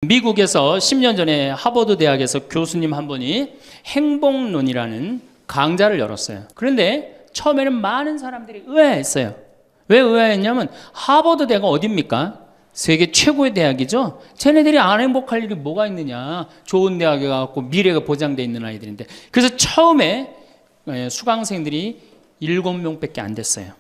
미국에서 10년 전에 하버드 대학에서 교수님 한 분이 행복론이라는 강좌를 열었어요. 그런데 처음에는 많은 사람들이 의아했어요. 왜 의아했냐면 하버드 대가 어딥니까? 세계 최고의 대학이죠. 쟤네들이 안 행복할 일이 뭐가 있느냐. 좋은 대학에 가고 미래가 보장되어 있는 아이들인데. 그래서 처음에 수강생들이 7명밖에 안 됐어요.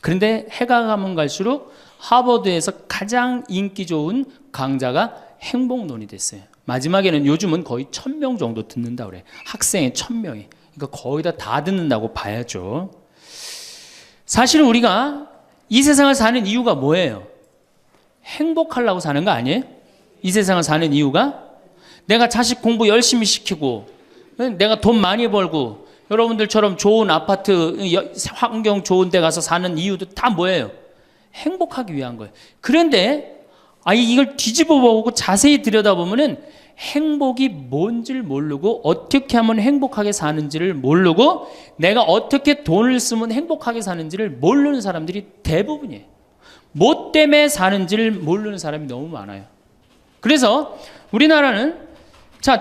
그런데 해가 가면 갈수록 하버드에서 가장 인기 좋은 강좌가 행복론이 됐어요. 마지막에는 요즘은 거의 1000명 정도 듣는다고 그래요. 학생의 1000명이. 그러니까 거의 다 듣는다고 봐야죠. 사실 우리가 이 세상을 사는 이유가 뭐예요? 행복하려고 사는 거 아니에요? 이 세상을 사는 이유가 내가 자식 공부 열심히 시키고 내가 돈 많이 벌고 여러분들처럼 좋은 아파트 환경 좋은 데 가서 사는 이유도 다 뭐예요? 행복하기 위한 거예요. 그런데 이걸 뒤집어 보고 자세히 들여다보면은 행복이 뭔지를 모르고 어떻게 하면 행복하게 사는지를 모르고 내가 어떻게 돈을 쓰면 행복하게 사는지를 모르는 사람들이 대부분이에요. 뭐 때문에 사는지를 모르는 사람이 너무 많아요. 그래서 우리나라는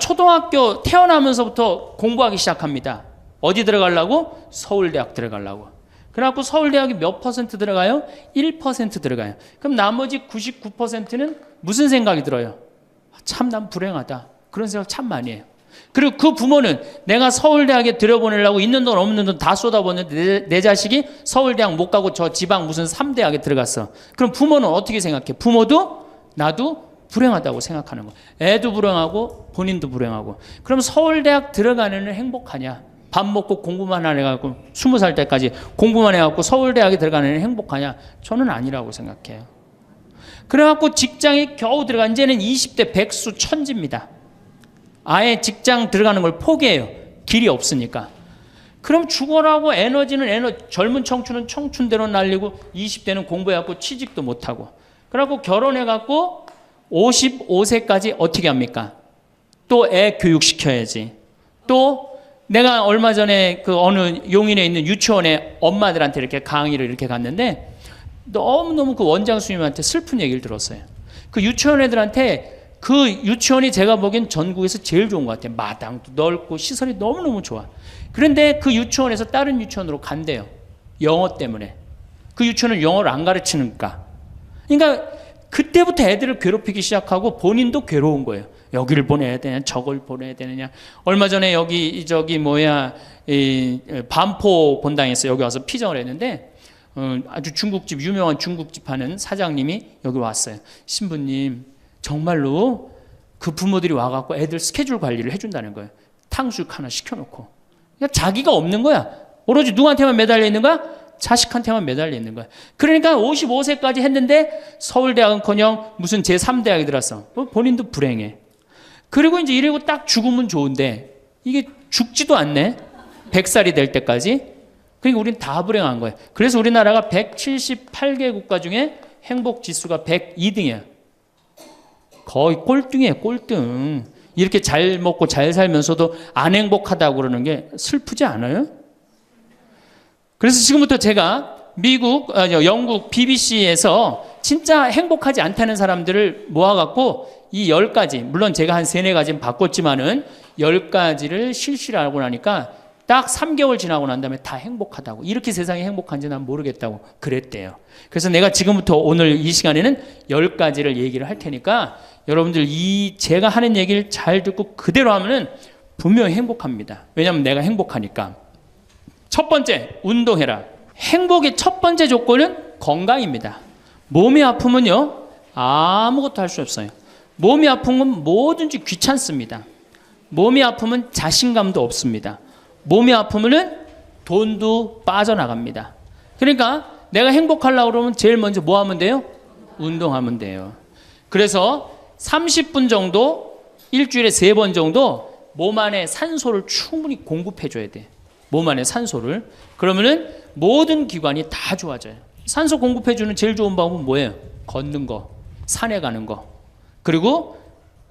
초등학교 태어나면서부터 공부하기 시작합니다. 어디 들어가려고? 서울대학 들어가려고. 그래갖고 서울대학이 몇 퍼센트 들어가요? 1% 들어가요. 그럼 나머지 99%는 무슨 생각이 들어요? 참 난 불행하다. 그런 생각 참 많이 해요. 그리고 그 부모는 내가 서울대학에 들여보내려고 있는 돈 없는 돈 다 쏟아붓는데 내 자식이 서울대학 못 가고 저 지방 무슨 3대학에 들어갔어. 그럼 부모는 어떻게 생각해? 부모도 나도 불행하다고 생각하는 거예요. 애도 불행하고 본인도 불행하고. 그럼 서울대학 들어가는 애는 행복하냐? 밥 먹고 공부만 해갖고 20살 때까지 공부만 해갖고 서울대학에 들어가는 애는 행복하냐? 저는 아니라고 생각해요. 그래갖고 직장에 겨우 들어가 이제는 20대 백수 천지입니다. 아예 직장 들어가는 걸 포기해요. 길이 없으니까. 그럼 죽어라고 에너지는 젊은 청춘은 청춘대로 날리고 20대는 공부해갖고 취직도 못하고 그래갖고 결혼해갖고 55세까지 어떻게 합니까? 또 애 교육시켜야지. 또 내가 얼마 전에 그 어느 용인에 있는 유치원에 엄마들한테 이렇게 강의를 이렇게 갔는데 너무너무 그 원장 선생님한테 슬픈 얘기를 들었어요. 그 유치원 애들한테 그 유치원이 제가 보기엔 전국에서 제일 좋은 것 같아요. 마당도 넓고 시설이 너무너무 좋아. 그런데 그 유치원에서 다른 유치원으로 간대요. 영어 때문에. 그 유치원은 영어를 안 가르치니까. 그러니까 그때부터 애들을 괴롭히기 시작하고 본인도 괴로운 거예요. 여기를 보내야 되냐, 저걸 보내야 되느냐. 얼마 전에 반포 본당에서 여기 와서 피정을 했는데 아주 중국집, 유명한 중국집 하는 사장님이 여기 왔어요. 신부님, 정말로 그 부모들이 와갖고 애들 스케줄 관리를 해준다는 거예요. 탕수육 하나 시켜놓고. 그러니까 자기가 없는 거야. 오로지 누구한테만 매달려 있는 거야? 자식한테만 매달려 있는 거야. 그러니까 55세까지 했는데 서울대학은커녕 무슨 제3대학에 들었어. 본인도 불행해. 그리고 이제 이러고 딱 죽으면 좋은데 이게 죽지도 않네. 100살이 될 때까지. 그러니까 우리는 다 불행한 거예요. 그래서 우리나라가 178개 국가 중에 행복 지수가 102등이야. 거의 꼴등이에요, 꼴등. 이렇게 잘 먹고 잘 살면서도 안 행복하다고 그러는 게 슬프지 않아요? 그래서 지금부터 제가 영국 BBC에서 진짜 행복하지 않다는 사람들을 모아갖고 이 10가지, 물론 제가 한 3-4가지는 바꿨지만은 10가지를 실시를 하고 나니까 딱 3개월 지나고 난 다음에 다 행복하다고. 이렇게 세상이 행복한지 난 모르겠다고 그랬대요. 그래서 내가 지금부터 오늘 이 시간에는 10가지를 얘기를 할 테니까 여러분들 제가 하는 얘기를 잘 듣고 그대로 하면은 분명히 행복합니다. 왜냐하면 내가 행복하니까. 첫 번째, 운동해라. 행복의 첫 번째 조건은 건강입니다. 몸이 아프면요, 아무것도 할 수 없어요. 몸이 아픈 건 뭐든지 귀찮습니다. 몸이 아프면 자신감도 없습니다. 몸이 아프면은 돈도 빠져나갑니다. 그러니까 내가 행복하려고 그러면 제일 먼저 뭐 하면 돼요? 운동하면 돼요. 그래서 30분 정도, 일주일에 3번 정도 몸 안에 산소를 충분히 공급해줘야 돼. 몸 안에 산소를. 그러면은 모든 기관이 다 좋아져요. 산소 공급해주는 제일 좋은 방법은 뭐예요? 걷는 거, 산에 가는 거. 그리고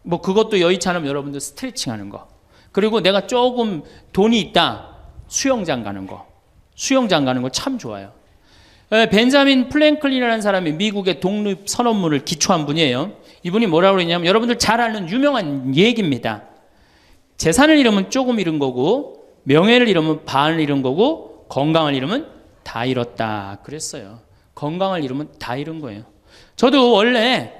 그것도 여의치 않으면 여러분들 스트레칭 하는 거. 그리고 내가 조금 돈이 있다. 수영장 가는 거. 수영장 가는 거 참 좋아요. 벤자민 플랭클린이라는 사람이 미국의 독립 선언문을 기초한 분이에요. 이분이 뭐라고 그랬냐면 여러분들 잘 아는 유명한 얘기입니다. 재산을 잃으면 조금 잃은 거고 명예를 잃으면 반을 잃은 거고 건강을 잃으면 다 잃었다 그랬어요. 건강을 잃으면 다 잃은 거예요. 저도 원래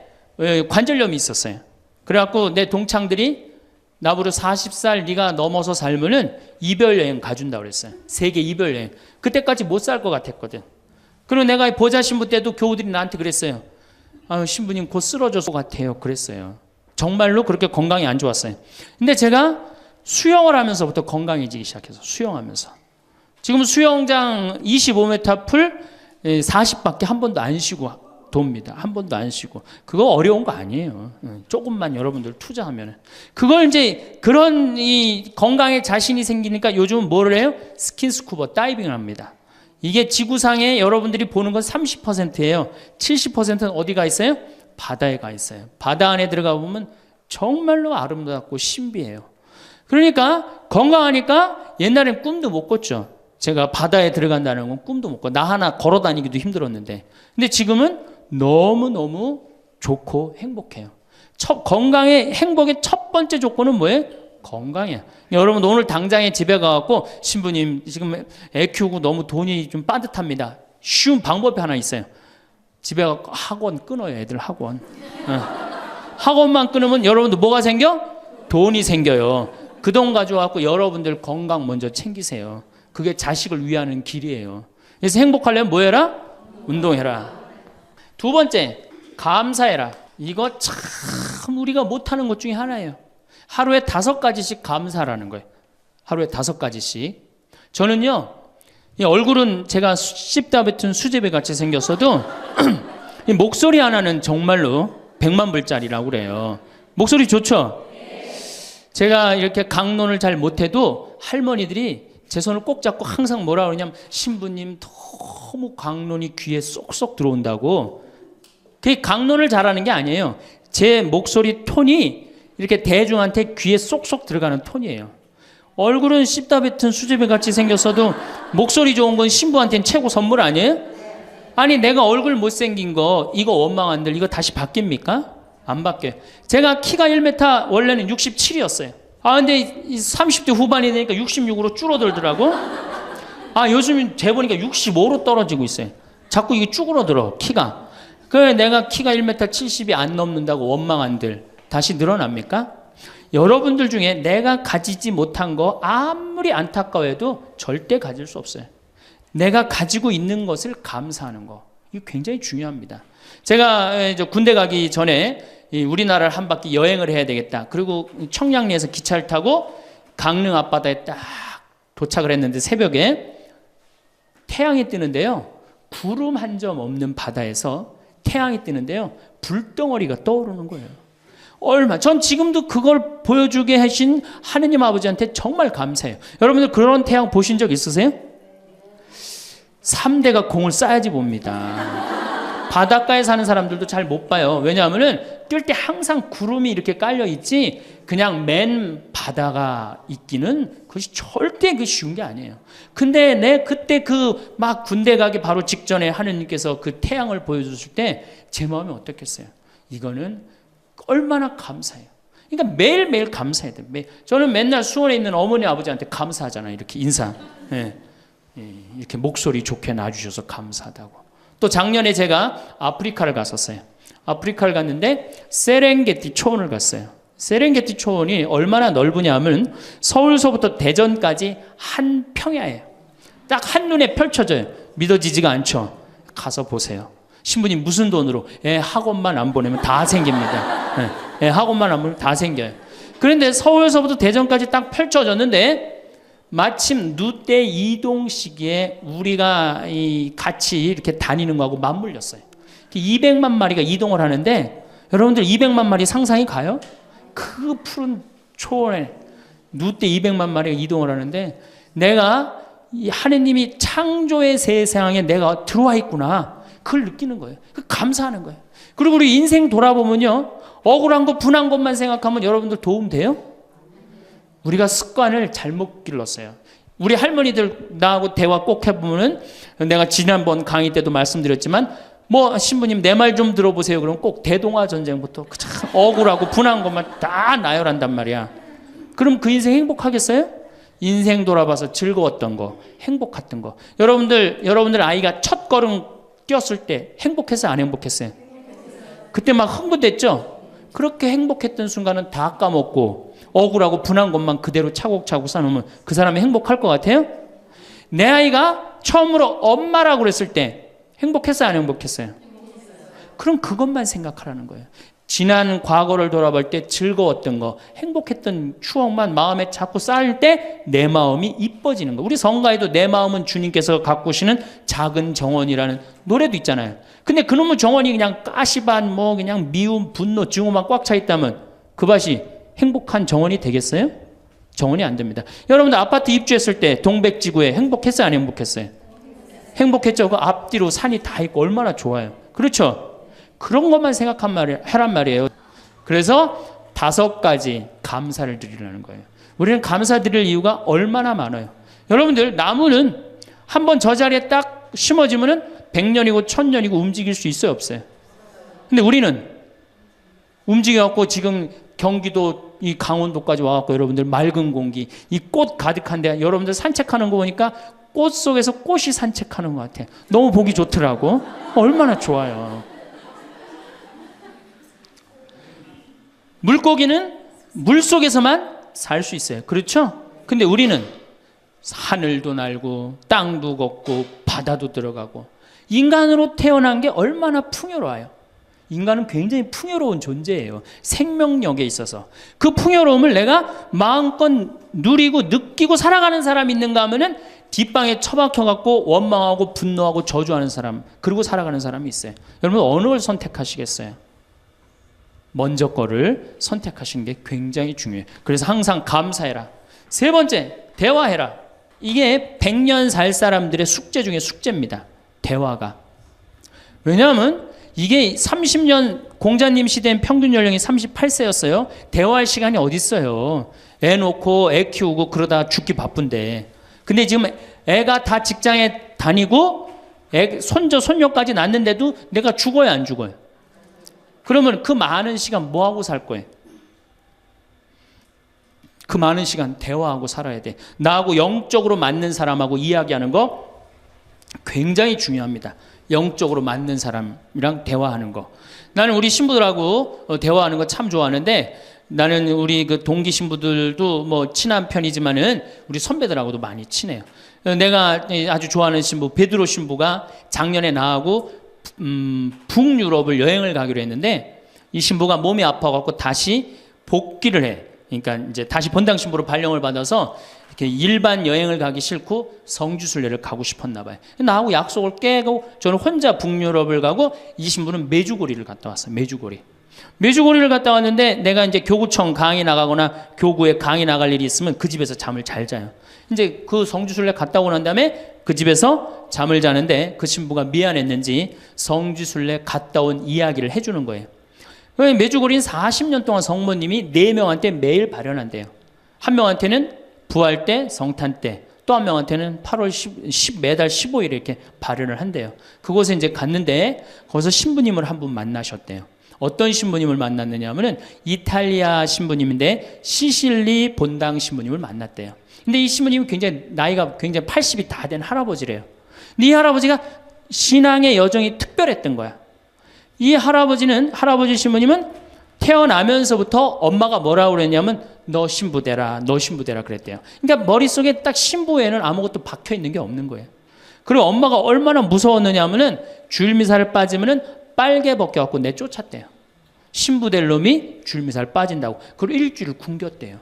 관절염이 있었어요. 그래갖고 내 동창들이 나보고 40살 네가 넘어서 살면은 이별여행 가준다고 그랬어요. 세계 이별여행. 그때까지 못 살 것 같았거든. 그리고 내가 보좌 신부 때도 교우들이 나한테 그랬어요. 아, 신부님 곧 쓰러질 것 같아요. 그랬어요. 정말로 그렇게 건강이 안 좋았어요. 근데 제가 수영을 하면서부터 건강해지기 시작해서 수영하면서 지금 수영장 25m 풀 40밖에 한 번도 안 쉬고 돕니다. 한 번도 안 쉬고. 그거 어려운 거 아니에요. 조금만 여러분들 투자하면. 그걸 이제 그런 이 건강에 자신이 생기니까 요즘은 뭐를 해요? 스킨스쿠버 다이빙을 합니다. 이게 지구상에 여러분들이 보는 건 30%예요. 70%는 어디가 있어요? 바다에 가 있어요. 바다 안에 들어가 보면 정말로 아름답고 신비해요. 그러니까 건강하니까 옛날엔 꿈도 못 꿨죠. 제가 바다에 들어간다는 건 꿈도 못 꿔. 나 하나 걸어 다니기도 힘들었는데. 근데 지금은 너무너무 좋고 행복해요. 건강의 행복의 첫 번째 조건은 뭐예요? 건강이야. 여러분 오늘 당장에 집에 가갖고 신부님 지금 애 키우고 너무 돈이 좀 빠듯합니다. 쉬운 방법이 하나 있어요. 집에 가서 학원 끊어요. 애들 학원. 학원만 끊으면 여러분들 뭐가 생겨? 돈이 생겨요. 그 돈 가져와갖고 여러분들 건강 먼저 챙기세요. 그게 자식을 위하는 길이에요. 그래서 행복하려면 뭐 해라? 운동해라. 두 번째, 감사해라. 이거 참 우리가 못하는 것 중에 하나예요. 하루에 5가지씩 감사라는 거예요. 하루에 5가지씩. 저는요, 이 얼굴은 제가 씹다 뱉은 수제비 같이 생겼어도 이 목소리 하나는 정말로 100만 불짜리라고 그래요. 목소리 좋죠? 제가 이렇게 강론을 잘 못해도 할머니들이 제 손을 꼭 잡고 항상 뭐라 그러냐면 신부님 너무 강론이 귀에 쏙쏙 들어온다고. 그게 강론을 잘하는 게 아니에요. 제 목소리 톤이 이렇게 대중한테 귀에 쏙쏙 들어가는 톤이에요. 얼굴은 씹다 뱉은 수제비 같이 생겼어도 목소리 좋은 건 신부한테는 최고 선물 아니에요? 아니 내가 얼굴 못생긴 거 이거 원망한들 이거 다시 바뀝니까? 안 바뀌어요. 제가 키가 1m 원래는 67이었어요. 아 근데 30대 후반이 되니까 66으로 줄어들더라고. 아 요즘 재보니까 65로 떨어지고 있어요. 자꾸 이게 쭈그러들어 키가. 그래 내가 키가 1m 70이 안 넘는다고 원망한들 다시 늘어납니까? 여러분들 중에 내가 가지지 못한 거 아무리 안타까워해도 절대 가질 수 없어요. 내가 가지고 있는 것을 감사하는 거. 이거 굉장히 중요합니다. 제가 군대 가기 전에 우리나라를 한 바퀴 여행을 해야 되겠다. 그리고 청량리에서 기차를 타고 강릉 앞바다에 딱 도착을 했는데 새벽에 태양이 뜨는데요. 구름 한 점 없는 바다에서 태양이 뜨는데요. 불덩어리가 떠오르는 거예요. 전 지금도 그걸 보여주게 하신 하느님 아버지한테 정말 감사해요. 여러분들 그런 태양 보신 적 있으세요? 3대가 공을 쌓아야지 봅니다. 바닷가에 사는 사람들도 잘 못 봐요. 왜냐하면은 뜰 때 항상 구름이 이렇게 깔려 있지 그냥 맨 바다가 있기는 그것이 절대 그 쉬운 게 아니에요. 근데 내 그때 그 막 군대 가기 바로 직전에 하느님께서 그 태양을 보여주실 때 제 마음이 어떻겠어요? 이거는 얼마나 감사해요. 그러니까 매일매일 감사해야 돼요. 저는 맨날 수원에 있는 어머니 아버지한테 감사하잖아요. 이렇게 인사. 이렇게 목소리 좋게 놔주셔서 감사하다고. 또 작년에 제가 아프리카를 갔었어요. 아프리카를 갔는데 세렝게티 초원을 갔어요. 세렝게티 초원이 얼마나 넓으냐면 서울서부터 대전까지 한 평야예요. 딱 한눈에 펼쳐져요. 믿어지지가 않죠. 가서 보세요. 신부님 무슨 돈으로? 학원만 안 보내면 다 생깁니다. 학원만 안 보내면 다 생겨요. 그런데 서울서부터 대전까지 딱 펼쳐졌는데 마침 누때 이동 시기에 우리가 같이 이렇게 다니는 거하고 맞물렸어요. 200만 마리가 이동을 하는데 여러분들 200만 마리 상상이 가요? 그 푸른 초원에 누때 200만 마리가 이동을 하는데 내가 이 하느님이 창조의 세상에 내가 들어와 있구나. 그걸 느끼는 거예요. 감사하는 거예요. 그리고 우리 인생 돌아보면요. 억울한 것, 분한 것만 생각하면 여러분들 도움 돼요? 우리가 습관을 잘못 길렀어요. 우리 할머니들 나하고 대화 꼭 해보면은 내가 지난번 강의 때도 말씀드렸지만 뭐 신부님 내 말 좀 들어보세요. 그럼 꼭 대동아 전쟁부터 참 억울하고 분한 것만 다 나열한단 말이야. 그럼 그 인생 행복하겠어요? 인생 돌아봐서 즐거웠던 거, 행복했던 거. 여러분들 아이가 첫 걸음 뛰었을 때 행복했어요, 안 행복했어요? 그때 막 흥분됐죠? 그렇게 행복했던 순간은 다 까먹고 억울하고 분한 것만 그대로 차곡차곡 쌓아놓으면 그 사람이 행복할 것 같아요? 내 아이가 처음으로 엄마라고 그랬을 때 행복했어요, 안 행복했어요? 그럼 그것만 생각하라는 거예요. 지난 과거를 돌아볼 때 즐거웠던 거, 행복했던 추억만 마음에 자꾸 쌓일 때 내 마음이 이뻐지는 거. 우리 성가에도 내 마음은 주님께서 가꾸시는 작은 정원이라는 노래도 있잖아요. 근데 그놈의 정원이 그냥 가시밭, 뭐 그냥 미움, 분노, 증오만 꽉 차 있다면 그 밭이 행복한 정원이 되겠어요? 정원이 안 됩니다. 여러분들 아파트 입주했을 때 동백지구에 행복했어요, 안 행복했어요? 행복했죠. 그 앞뒤로 산이 다 있고 얼마나 좋아요. 그렇죠? 그런 것만 하란 말이에요. 그래서 5가지 감사를 드리라는 거예요. 우리는 감사드릴 이유가 얼마나 많아요. 여러분들 나무는 한번 저 자리에 딱 심어지면은 100년이고 1000년이고 움직일 수 있어요, 없어요? 근데 우리는 움직여갖고 지금 경기도 이 강원도까지 와갖고 여러분들 맑은 공기, 이 꽃 가득한데 여러분들 산책하는 거 보니까 꽃 속에서 꽃이 산책하는 것 같아요. 너무 보기 좋더라고. 얼마나 좋아요. 물고기는 물 속에서만 살 수 있어요. 그렇죠? 근데 우리는 하늘도 날고 땅도 걷고 바다도 들어가고 인간으로 태어난 게 얼마나 풍요로워요. 인간은 굉장히 풍요로운 존재예요. 생명력에 있어서. 그 풍요로움을 내가 마음껏 누리고 느끼고 살아가는 사람이 있는가 하면은 뒷방에 처박혀갖고 원망하고 분노하고 저주하는 사람, 그리고 살아가는 사람이 있어요. 여러분 어느 걸 선택하시겠어요? 먼저 거를 선택하시는 게 굉장히 중요해요. 그래서 항상 감사해라. 3번째, 대화해라. 이게 100년 살 사람들의 숙제 중에 숙제입니다. 대화가. 왜냐하면 이게 30년 공자님 시대엔 평균 연령이 38세였어요. 대화할 시간이 어디 있어요. 애 놓고 애 키우고 그러다 죽기 바쁜데. 근데 지금 애가 다 직장에 다니고 손자 손녀까지 낳는데도 내가 죽어야 안 죽어요? 그러면 그 많은 시간 뭐하고 살 거예요? 그 많은 시간 대화하고 살아야 돼. 나하고 영적으로 맞는 사람하고 이야기하는 거 굉장히 중요합니다. 영적으로 맞는 사람이랑 대화하는 거. 나는 우리 신부들하고 대화하는 거 참 좋아하는데, 나는 우리 그 동기 신부들도 뭐 친한 편이지만은 우리 선배들하고도 많이 친해요. 내가 아주 좋아하는 신부 베드로 신부가 작년에 나하고 북유럽을 여행을 가기로 했는데, 이 신부가 몸이 아파갖고 다시 복귀를 해. 그러니까 이제 다시 본당 신부로 발령을 받아서 이렇게 일반 여행을 가기 싫고 성지순례를 가고 싶었나 봐요. 나하고 약속을 깨고 저는 혼자 북유럽을 가고, 이 신부는 메주고리를 갔다 왔어요. 메주고리를 갔다 왔는데, 내가 이제 교구청 강의 나가거나 교구에 강의 나갈 일이 있으면 그 집에서 잠을 잘 자요. 이제 그 성지순례 갔다 오고 난 다음에 그 집에서 잠을 자는데, 그 신부가 미안했는지 성지순례 갔다 온 이야기를 해주는 거예요. 메주고리는 40년 동안 성모님이 4명한테 매일 발현한대요. 한 명한테는 부활 때, 성탄 때, 또 한 명한테는 8월 10 매달 15일에 이렇게 발현을 한대요. 그곳에 이제 갔는데 거기서 신부님을 한 분 만나셨대요. 어떤 신부님을 만났느냐 하면은 이탈리아 신부님인데 시실리 본당 신부님을 만났대요. 근데 이 신부님이 굉장히 나이가 굉장히 80이 다 된 할아버지래요. 근데 이 할아버지가 신앙의 여정이 특별했던 거야. 이 할아버지 신부님은 태어나면서부터 엄마가 뭐라고 그랬냐면 너 신부 되라, 너 신부 되라 그랬대요. 그러니까 머릿속에 딱 신부에는 아무것도 박혀 있는 게 없는 거예요. 그리고 엄마가 얼마나 무서웠느냐 하면은 줄미사를 빠지면은 빨개 벗겨갖고 내쫓았대요. 신부 될 놈이 줄미사를 빠진다고. 그리고 일주일을 굶겼대요.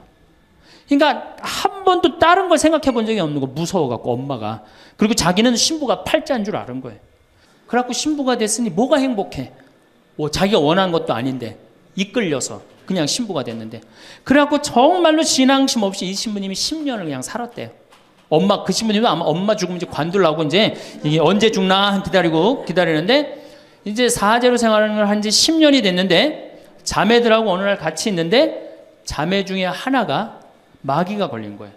그러니까 한 번도 다른 걸 생각해 본 적이 없는 거, 무서워갖고 엄마가. 그리고 자기는 신부가 팔자인 줄 아는 거예요. 그래갖고 신부가 됐으니 뭐가 행복해? 자기가 원한 것도 아닌데 이끌려서 그냥 신부가 됐는데, 그래갖고 정말로 신앙심 없이 이 신부님이 10년을 그냥 살았대요. 그 신부님은 아마 엄마 죽으면 이제 관둘라고 이제 이게 언제 죽나 기다리는데, 이제 사제로 생활을 한 지 10년이 됐는데 자매들하고 어느 날 같이 있는데 자매 중에 하나가 마귀가 걸린 거예요.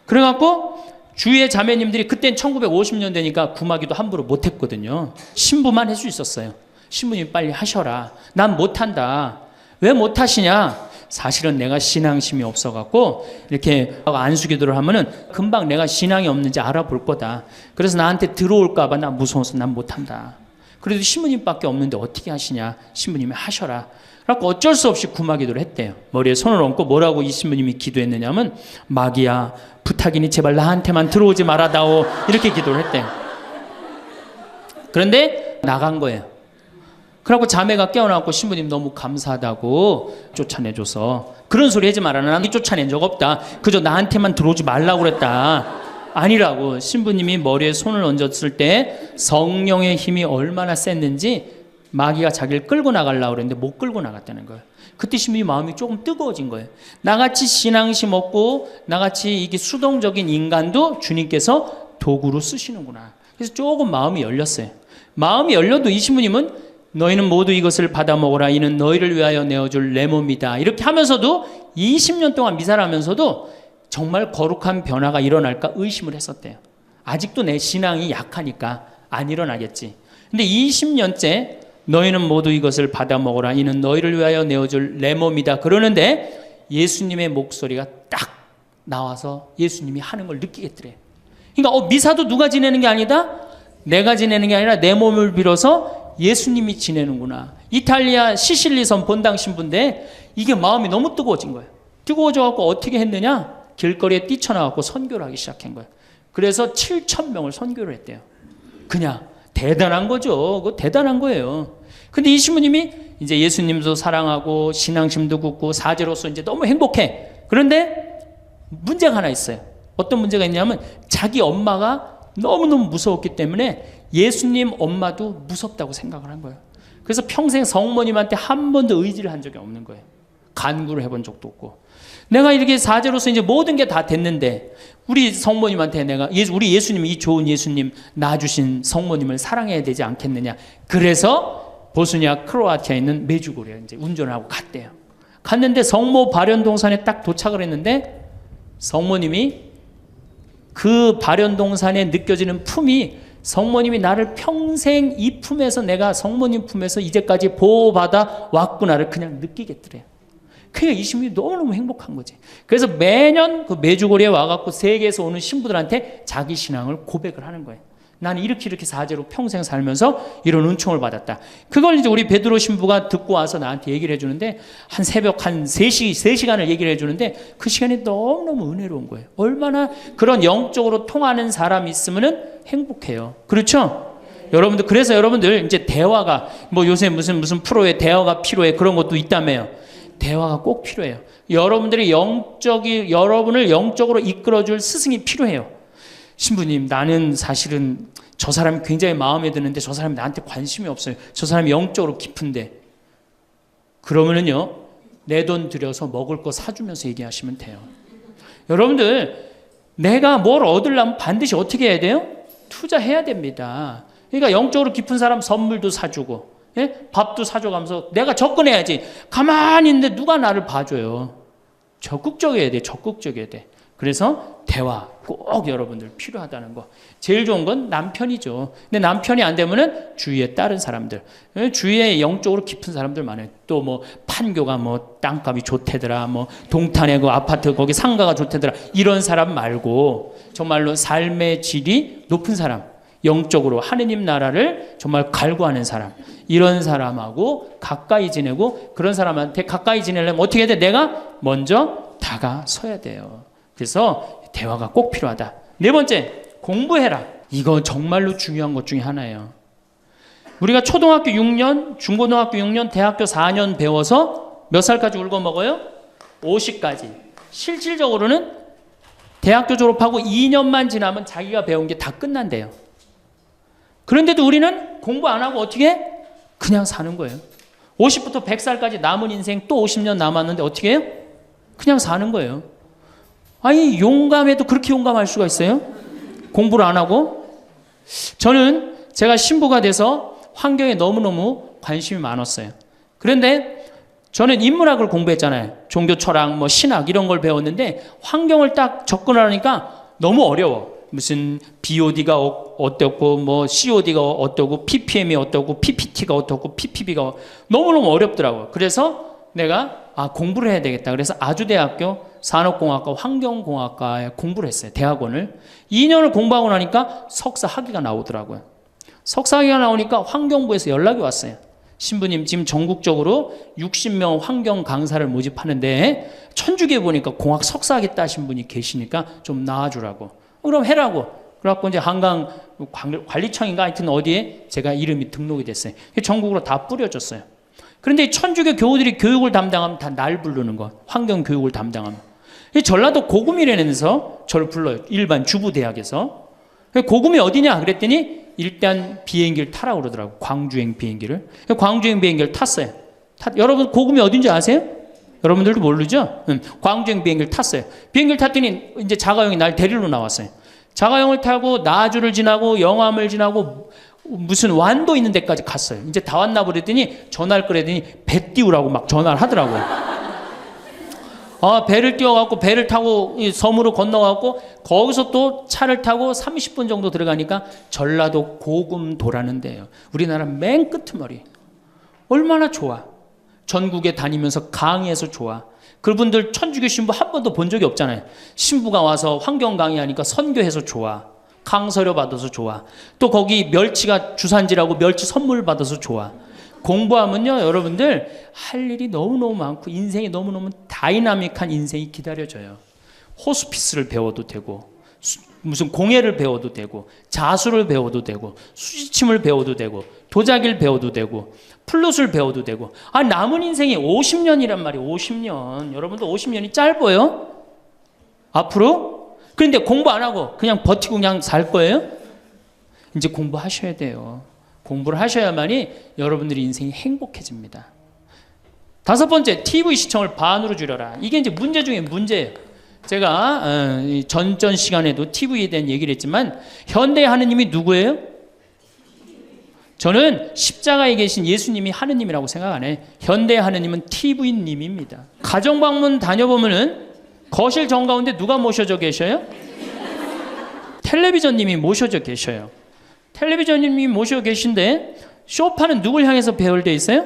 그래갖고 주위의 자매님들이 그땐 1950년대니까 구마기도 함부로 못했거든요. 신부만 할 수 있었어요. 신부님 빨리 하셔라. 난 못한다. 왜 못하시냐? 사실은 내가 신앙심이 없어갖고 이렇게 안수기도를 하면은 금방 내가 신앙이 없는지 알아볼 거다. 그래서 나한테 들어올까봐 나 무서워서 난 못한다. 그래도 신부님밖에 없는데 어떻게 하시냐? 신부님이 하셔라. 그래서 어쩔 수 없이 구마기도를 했대요. 머리에 손을 얹고 뭐라고 이 신부님이 기도했느냐면 마귀야 부탁이니 제발 나한테만 들어오지 말아다오 이렇게 기도를 했대요. 그런데 나간 거예요. 그래갖고 자매가 깨어나고 신부님 너무 감사하다고 쫓아내줘서 그런 소리 하지 마라. 난 쫓아낸 적 없다. 그저 나한테만 들어오지 말라고 그랬다. 아니라고. 신부님이 머리에 손을 얹었을 때 성령의 힘이 얼마나 셌는지 마귀가 자기를 끌고 나가려고 그랬는데 못 끌고 나갔다는 거예요. 그때 신부님 마음이 조금 뜨거워진 거예요. 나같이 신앙심 없고 나같이 이게 수동적인 인간도 주님께서 도구로 쓰시는구나. 그래서 조금 마음이 열렸어요. 마음이 열려도 이 신부님은 너희는 모두 이것을 받아 먹어라. 이는 너희를 위하여 내어줄 내 몸이다. 이렇게 하면서도 20년 동안 미사를 하면서도 정말 거룩한 변화가 일어날까 의심을 했었대요. 아직도 내 신앙이 약하니까 안 일어나겠지. 근데 20년째 너희는 모두 이것을 받아 먹어라. 이는 너희를 위하여 내어줄 내 몸이다. 그러는데 예수님의 목소리가 딱 나와서 예수님이 하는 걸 느끼겠더래. 그러니까 미사도 누가 지내는 게 아니다? 내가 지내는 게 아니라 내 몸을 빌어서 예수님이 지내는구나. 이탈리아 시실리 섬 본당 신부인데 이게 마음이 너무 뜨거워진 거예요. 뜨거워져갖고 어떻게 했느냐? 길거리에 뛰쳐나가고 선교를 하기 시작한 거예요. 그래서 7,000명을 선교를 했대요. 그냥 대단한 거죠. 그거 대단한 거예요. 근데 이 신부님이 이제 예수님도 사랑하고 신앙심도 굳고 사제로서 이제 너무 행복해. 그런데 문제가 하나 있어요. 어떤 문제가 있냐면 자기 엄마가 너무너무 무서웠기 때문에 예수님 엄마도 무섭다고 생각을 한 거예요. 그래서 평생 성모님한테 한 번도 의지를 한 적이 없는 거예요. 간구를 해본 적도 없고. 내가 이렇게 사제로서 이제 모든 게 다 됐는데 우리 성모님한테 우리 예수님, 이 좋은 예수님 낳아주신 성모님을 사랑해야 되지 않겠느냐. 그래서 보스니아 크로아티아에 있는 메주고리에 이제 운전을 하고 갔대요. 갔는데 성모 발연동산에 딱 도착을 했는데 성모님이 그 발연동산에 느껴지는 품이 성모님이 나를 평생 이 품에서 내가 성모님 품에서 이제까지 보호받아 왔구나를 그냥 느끼겠더래요. 그러니까 이 신부님이 너무너무 행복한 거지. 그래서 매년 그 메주고리에 와갖고 세계에서 오는 신부들한테 자기 신앙을 고백을 하는 거예요. 나는 이렇게 사제로 평생 살면서 이런 은총을 받았다. 그걸 이제 우리 베드로 신부가 듣고 와서 나한테 얘기를 해주는데 한 새벽 한 3시간을 얘기를 해주는데 그 시간이 너무너무 은혜로운 거예요. 얼마나 그런 영적으로 통하는 사람이 있으면 행복해요. 그렇죠? 여러분들, 그래서 여러분들 이제 대화가 뭐 요새 무슨 프로에 대화가 필요해 그런 것도 있다며요. 대화가 꼭 필요해요. 여러분들이 여러분을 영적으로 이끌어줄 스승이 필요해요. 신부님, 나는 사실은 저 사람이 굉장히 마음에 드는데 저 사람이 나한테 관심이 없어요. 저 사람이 영적으로 깊은데. 그러면은요, 내 돈 들여서 먹을 거 사주면서 얘기하시면 돼요. 여러분들, 내가 뭘 얻으려면 반드시 어떻게 해야 돼요? 투자해야 됩니다. 그러니까 영적으로 깊은 사람 선물도 사주고, 예? 밥도 사줘가면서 내가 접근해야지. 가만히 있는데 누가 나를 봐줘요. 적극적이어야 돼. 적극적이어야 돼. 그래서 대화 꼭 여러분들 필요하다는 거. 제일 좋은 건 남편이죠. 근데 남편이 안 되면은 주위에 다른 사람들, 주위에 영적으로 깊은 사람들 많아요. 또 뭐 판교가 뭐 땅값이 좋대더라, 뭐 동탄에 그 아파트 거기 상가가 좋대더라, 이런 사람 말고 정말로 삶의 질이 높은 사람, 영적으로 하느님 나라를 정말 갈구하는 사람, 이런 사람하고 가까이 지내고, 그런 사람한테 가까이 지내려면 어떻게 해야 돼? 내가 먼저 다가서야 돼요. 그래서 대화가 꼭 필요하다. 네 번째, 공부해라. 이거 정말로 중요한 것 중에 하나예요. 우리가 초등학교 6년, 중고등학교 6년, 대학교 4년 배워서 몇 살까지 울고 먹어요? 50까지. 실질적으로는 대학교 졸업하고 2년만 지나면 자기가 배운 게 다 끝난대요. 그런데도 우리는 공부 안 하고 어떻게 해? 그냥 사는 거예요. 50부터 100살까지 남은 인생 또 50년 남았는데 어떻게 해요? 그냥 사는 거예요. 아니, 용감해도 그렇게 용감할 수가 있어요? 공부를 안 하고? 저는 제가 신부가 돼서 환경에 너무너무 관심이 많았어요. 그런데 저는 인문학을 공부했잖아요. 종교 철학, 뭐 신학 이런 걸 배웠는데 환경을 딱 접근하니까 너무 어려워. 무슨 BOD가 어떻고 뭐 COD가 어떠고 PPM이 어떠고 PPT가 어떻고 PPB가 너무너무 어렵더라고요. 그래서 내가 공부를 해야 되겠다. 그래서 아주대학교 산업공학과 환경공학과에 공부를 했어요. 대학원을 2년을 공부하고 나니까 석사 학위가 나오더라고요. 석사 학위가 나오니까 환경부에서 연락이 왔어요. 신부님 지금 전국적으로 60명 환경 강사를 모집하는데 천주교에 보니까 공학 석사 학위 따신 분이 계시니까 좀 나와주라고. 그럼 해라고. 그래갖고 이제 한강 관리청인가 하여튼 어디에 제가 이름이 등록이 됐어요. 전국으로 다 뿌려졌어요. 그런데 천주교 교우들이 교육을 담당하면 다 날 부르는 거. 환경 교육을 담당하면. 전라도 고금이라면서 저를 불러요. 일반 주부대학에서. 고금이 어디냐 그랬더니 일단 비행기를 타라고 그러더라고. 광주행 비행기를. 광주행 비행기를 탔어요. 여러분 고금이 어딘지 아세요? 여러분들도 모르죠? 광주행 비행기를 탔어요. 비행기를 탔더니 이제 자가용이 날 데리러 나왔어요. 자가용을 타고 나주를 지나고 영암을 지나고 무슨 완도 있는 데까지 갔어요. 이제 다 왔나 그랬더니 전화를 그랬더니 배 띄우라고 막 전화를 하더라고요. 배를 띄워갖고 배를 타고 섬으로 건너갖고 거기서 또 차를 타고 30분 정도 들어가니까 전라도 고금도라는 데예요. 우리나라 맨 끄트머리. 얼마나 좋아. 전국에 다니면서 강의해서 좋아. 그분들 천주교 신부 한 번도 본 적이 없잖아요. 신부가 와서 환경 강의하니까 선교해서 좋아. 강서료 받아서 좋아. 또 거기 멸치가 주산지라고 멸치 선물 받아서 좋아. 공부하면요 여러분들 할 일이 너무너무 많고 인생이 너무너무 다이나믹한 인생이 기다려져요. 호스피스를 배워도 되고 무슨 공예를 배워도 되고 자수를 배워도 되고 수지침을 배워도 되고 도자기를 배워도 되고 플룻을 배워도 되고 남은 인생이 50년이란 말이에요. 50년. 여러분도 50년이 짧아요? 앞으로? 그런데 공부 안 하고 그냥 버티고 그냥 살 거예요? 이제 공부하셔야 돼요. 공부를 하셔야만이 여러분들의 인생이 행복해집니다. 5번째, TV 시청을 반으로 줄여라. 이게 이제 문제 중에 문제예요. 제가 전전 시간에도 TV에 대한 얘기를 했지만 현대의 하느님이 누구예요? 저는 십자가에 계신 예수님이 하느님이라고 생각 안 해요. 현대의 하느님은 TV님입니다. 가정방문 다녀보면은 거실 정가운데 누가 모셔져 계셔요? 텔레비전님이 모셔져 계셔요. 텔레비전님이 모셔 계신데 소파는 누굴 향해서 배열되어 있어요?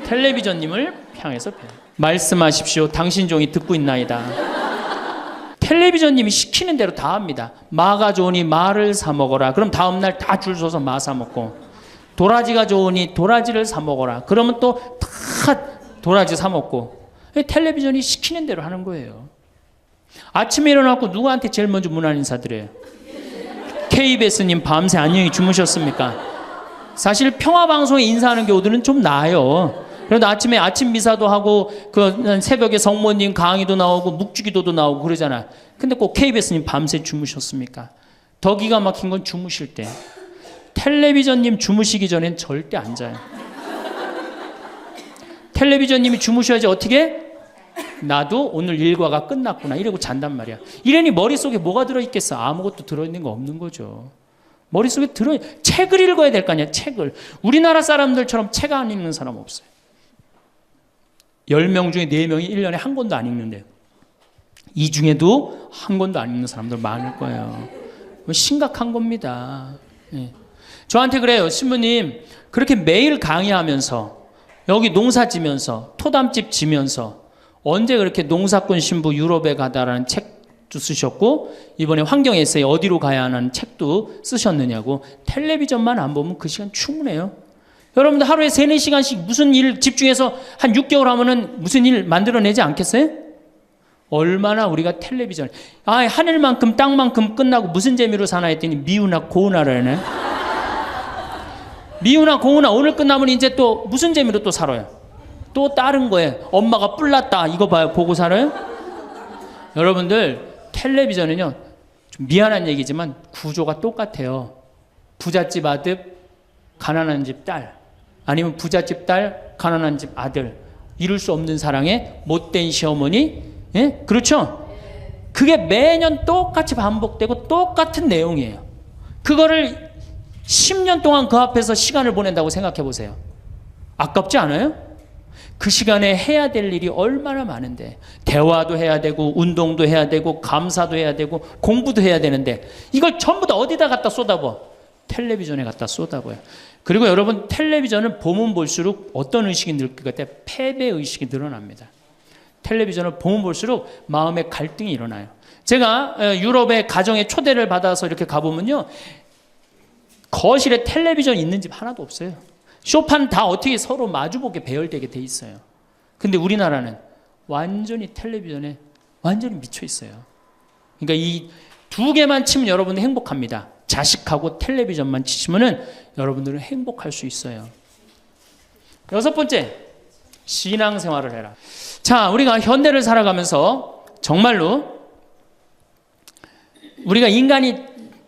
텔레비전님을 향해서 배열. 말씀하십시오. 당신 종이 듣고 있나이다. 텔레비전님이 시키는 대로 다 합니다. 마가 좋으니 마를 사 먹어라. 그럼 다음날 다 줄 서서 마 사 먹고, 도라지가 좋으니 도라지를 사 먹어라. 그러면 또 다 도라지 사 먹고. 텔레비전이 시키는 대로 하는 거예요. 아침에 일어나고 누구한테 제일 먼저 문안 인사드려요? KBS님 밤새 안녕히 주무셨습니까? 사실 평화방송에 인사하는 경우들은 좀 나아요. 그래도 아침에 아침 미사도 하고 그 새벽에 성모님 강의도 나오고 묵주기도도 나오고 그러잖아. 근데 꼭 KBS님 밤새 주무셨습니까? 더 기가 막힌 건 주무실 때. 텔레비전님 주무시기 전엔 절대 안 자요. 텔레비전님이 주무셔야지 어떻게? 나도 오늘 일과가 끝났구나 이러고 잔단 말이야. 이러니 머릿속에 뭐가 들어있겠어? 아무것도 들어있는 거 없는 거죠. 머릿속에 책을 읽어야 될 거 아니야. 책을. 우리나라 사람들처럼 책 안 읽는 사람 없어요. 10명 중에 4명이 1년에 한 권도 안 읽는데요. 이 중에도 한 권도 안 읽는 사람들 많을 거예요. 심각한 겁니다. 예. 저한테 그래요. 신부님 그렇게 매일 강의하면서 여기 농사 지면서 토담집 지면서 언제 그렇게 농사꾼 신부 유럽에 가다라는 책도 쓰셨고 이번에 환경 에세이 어디로 가야 하는 책도 쓰셨느냐고. 텔레비전만 안 보면 그 시간 충분해요. 여러분들 하루에 3-4시간씩 무슨 일 집중해서 한 6개월 하면은 무슨 일 만들어내지 않겠어요? 얼마나 우리가 텔레비전 하늘만큼 땅만큼 끝나고 무슨 재미로 사나 했더니 미우나 고우나라네. 미우나 고우나 오늘 끝나면 이제 또 무슨 재미로 또 살아요? 또 다른 거에 엄마가 뿔났다 이거 봐요. 보고 살아요? 여러분들 텔레비전은요 좀 미안한 얘기지만 구조가 똑같아요. 부잣집 아들 가난한 집 딸, 아니면 부잣집 딸 가난한 집 아들, 이룰 수 없는 사랑에 못된 시어머니. 예? 그렇죠? 그게 매년 똑같이 반복되고 똑같은 내용이에요. 그거를 10년 동안 그 앞에서 시간을 보낸다고 생각해 보세요. 아깝지 않아요? 그 시간에 해야 될 일이 얼마나 많은데, 대화도 해야 되고 운동도 해야 되고 감사도 해야 되고 공부도 해야 되는데, 이걸 전부 다 어디다 갖다 쏟아부어? 텔레비전에 갖다 쏟아부어요. 그리고 여러분, 텔레비전을 보면 볼수록 어떤 의식이 늘 것 같아요? 패배의식이 늘어납니다. 텔레비전을 보면 볼수록 마음의 갈등이 일어나요. 제가 유럽의 가정에 초대를 받아서 이렇게 가보면요, 거실에 텔레비전 있는 집 하나도 없어요. 쇼파는 다 어떻게 서로 마주보게 배열되게 돼 있어요. 근데 우리나라는 완전히 텔레비전에 완전히 미쳐 있어요. 그러니까 이 두 개만 치면 여러분은 행복합니다. 자식하고 텔레비전만 치시면은 여러분들은 행복할 수 있어요. 여섯 번째, 신앙생활을 해라. 자, 우리가 현대를 살아가면서 정말로 우리가 인간이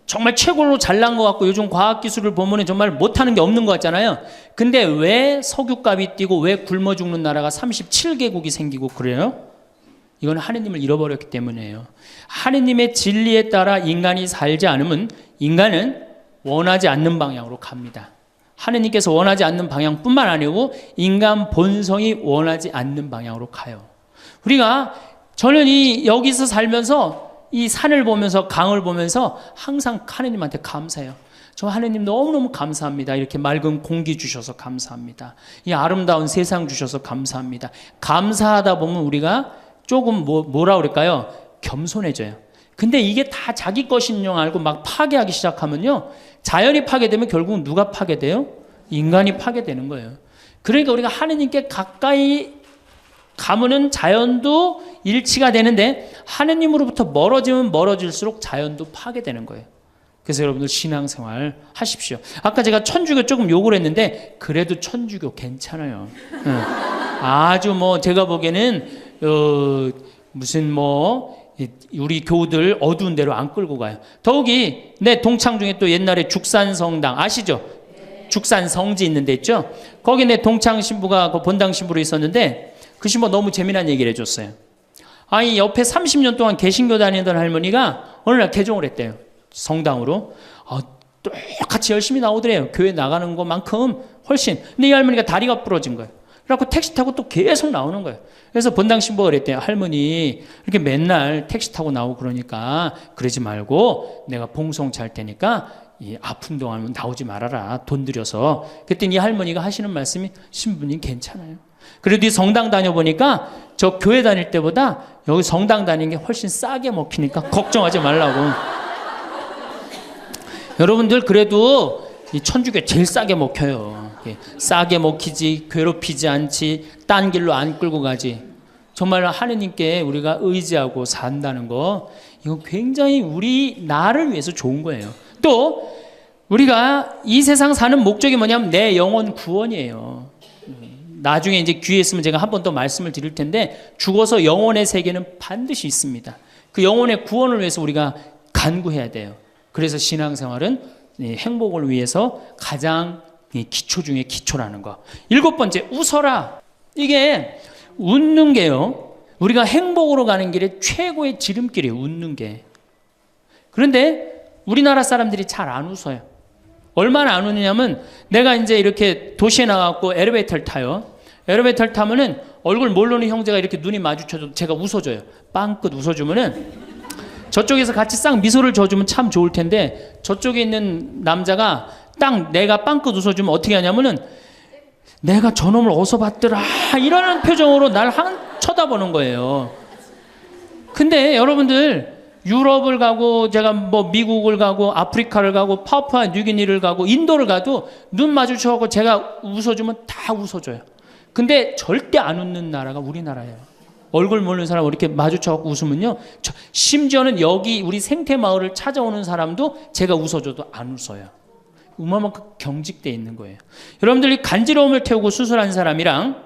정말 최고로 잘난 것 같고 요즘 과학기술을 보면 정말 못하는 게 없는 것 같잖아요. 근데 왜 석유값이 뛰고 왜 굶어 죽는 나라가 37개국이 생기고 그래요? 이건 하느님을 잃어버렸기 때문이에요. 하느님의 진리에 따라 인간이 살지 않으면 인간은 원하지 않는 방향으로 갑니다. 하느님께서 원하지 않는 방향뿐만 아니고 인간 본성이 원하지 않는 방향으로 가요. 우리가 저는 여기서 살면서 이 산을 보면서 강을 보면서 항상 하느님한테 감사해요. 저 하느님 너무너무 감사합니다. 이렇게 맑은 공기 주셔서 감사합니다. 이 아름다운 세상 주셔서 감사합니다. 감사하다 보면 우리가 조금 뭐라 그럴까요? 겸손해져요. 근데 이게 다 자기 것인 줄 알고 막 파괴하기 시작하면요, 자연이 파괴되면 결국은 누가 파괴돼요? 인간이 파괴되는 거예요. 그러니까 우리가 하느님께 가까이 가면은 자연도 일치가 되는데 하느님으로부터 멀어지면 멀어질수록 자연도 파괴되는 거예요. 그래서 여러분들 신앙생활 하십시오. 아까 제가 천주교 조금 욕을 했는데 그래도 천주교 괜찮아요. 아주 제가 보기에는 무슨 우리 교우들 어두운 데로 안 끌고 가요. 더욱이 내 동창 중에 또 옛날에 죽산성당 아시죠? 죽산 성지 있는 데 있죠? 거기 내 동창 신부가 그 본당 신부로 있었는데 그 신부가 너무 재미난 얘기를 해줬어요. 아니 옆에 30년 동안 개신교 다니던 할머니가 어느 날 개종을 했대요. 성당으로. 똑같이 열심히 나오더래요. 교회 나가는 것만큼 훨씬. 근데 이 할머니가 다리가 부러진 거예요. 그래갖고 택시 타고 또 계속 나오는 거예요. 그래서 본당 신부가 그랬대요. 할머니 이렇게 맨날 택시 타고 나오고 그러니까 그러지 말고 내가 봉송 잘 테니까 이 아픈 동안은 나오지 말아라. 돈 들여서. 그랬더니 이 할머니가 하시는 말씀이 신부님 괜찮아요. 그래도 이 성당 다녀보니까 저 교회 다닐 때보다 여기 성당 다니는 게 훨씬 싸게 먹히니까 걱정하지 말라고. 여러분들 그래도 이 천주교 제일 싸게 먹혀요. 싸게 먹히지, 괴롭히지 않지, 딴 길로 안 끌고 가지. 정말 하느님께 우리가 의지하고 산다는 거, 이건 굉장히 나를 위해서 좋은 거예요. 또 우리가 이 세상 사는 목적이 뭐냐면 내 영혼 구원이에요. 나중에 이제 기회 있으면 제가 한 번 더 말씀을 드릴 텐데 죽어서 영혼의 세계는 반드시 있습니다. 그 영혼의 구원을 위해서 우리가 간구해야 돼요. 그래서 신앙생활은 행복을 위해서 가장 기초 중에 기초라는 거. 일곱 번째, 웃어라. 이게 웃는 게요, 우리가 행복으로 가는 길에 최고의 지름길이에요. 웃는 게. 그런데 우리나라 사람들이 잘 안 웃어요. 얼마나 안 웃느냐면 내가 이제 이렇게 도시에 나가고 엘리베이터를 타요. 엘리베이터를 타면은 얼굴 모르는 형제가 이렇게 눈이 마주쳐도 제가 웃어줘요. 빵긋 웃어주면은 저쪽에서 같이 싹 미소를 줘주면 참 좋을 텐데 저쪽에 있는 남자가 딱 내가 빵긋 웃어주면 어떻게 하냐면은 내가 저놈을 어디서 봤더라 이러는 표정으로 날 쳐다보는 거예요. 근데 여러분들 유럽을 가고 제가 미국을 가고 아프리카를 가고 파푸아 뉴기니를 가고 인도를 가도 눈 마주쳐서 제가 웃어주면 다 웃어줘요. 근데 절대 안 웃는 나라가 우리나라예요. 얼굴 모르는 사람 이렇게 마주쳐서 웃으면요, 심지어는 여기 우리 생태마을을 찾아오는 사람도 제가 웃어줘도 안 웃어요. 그만큼 경직되어 있는 거예요. 여러분들이 간지러움을 태우고 수술한 사람이랑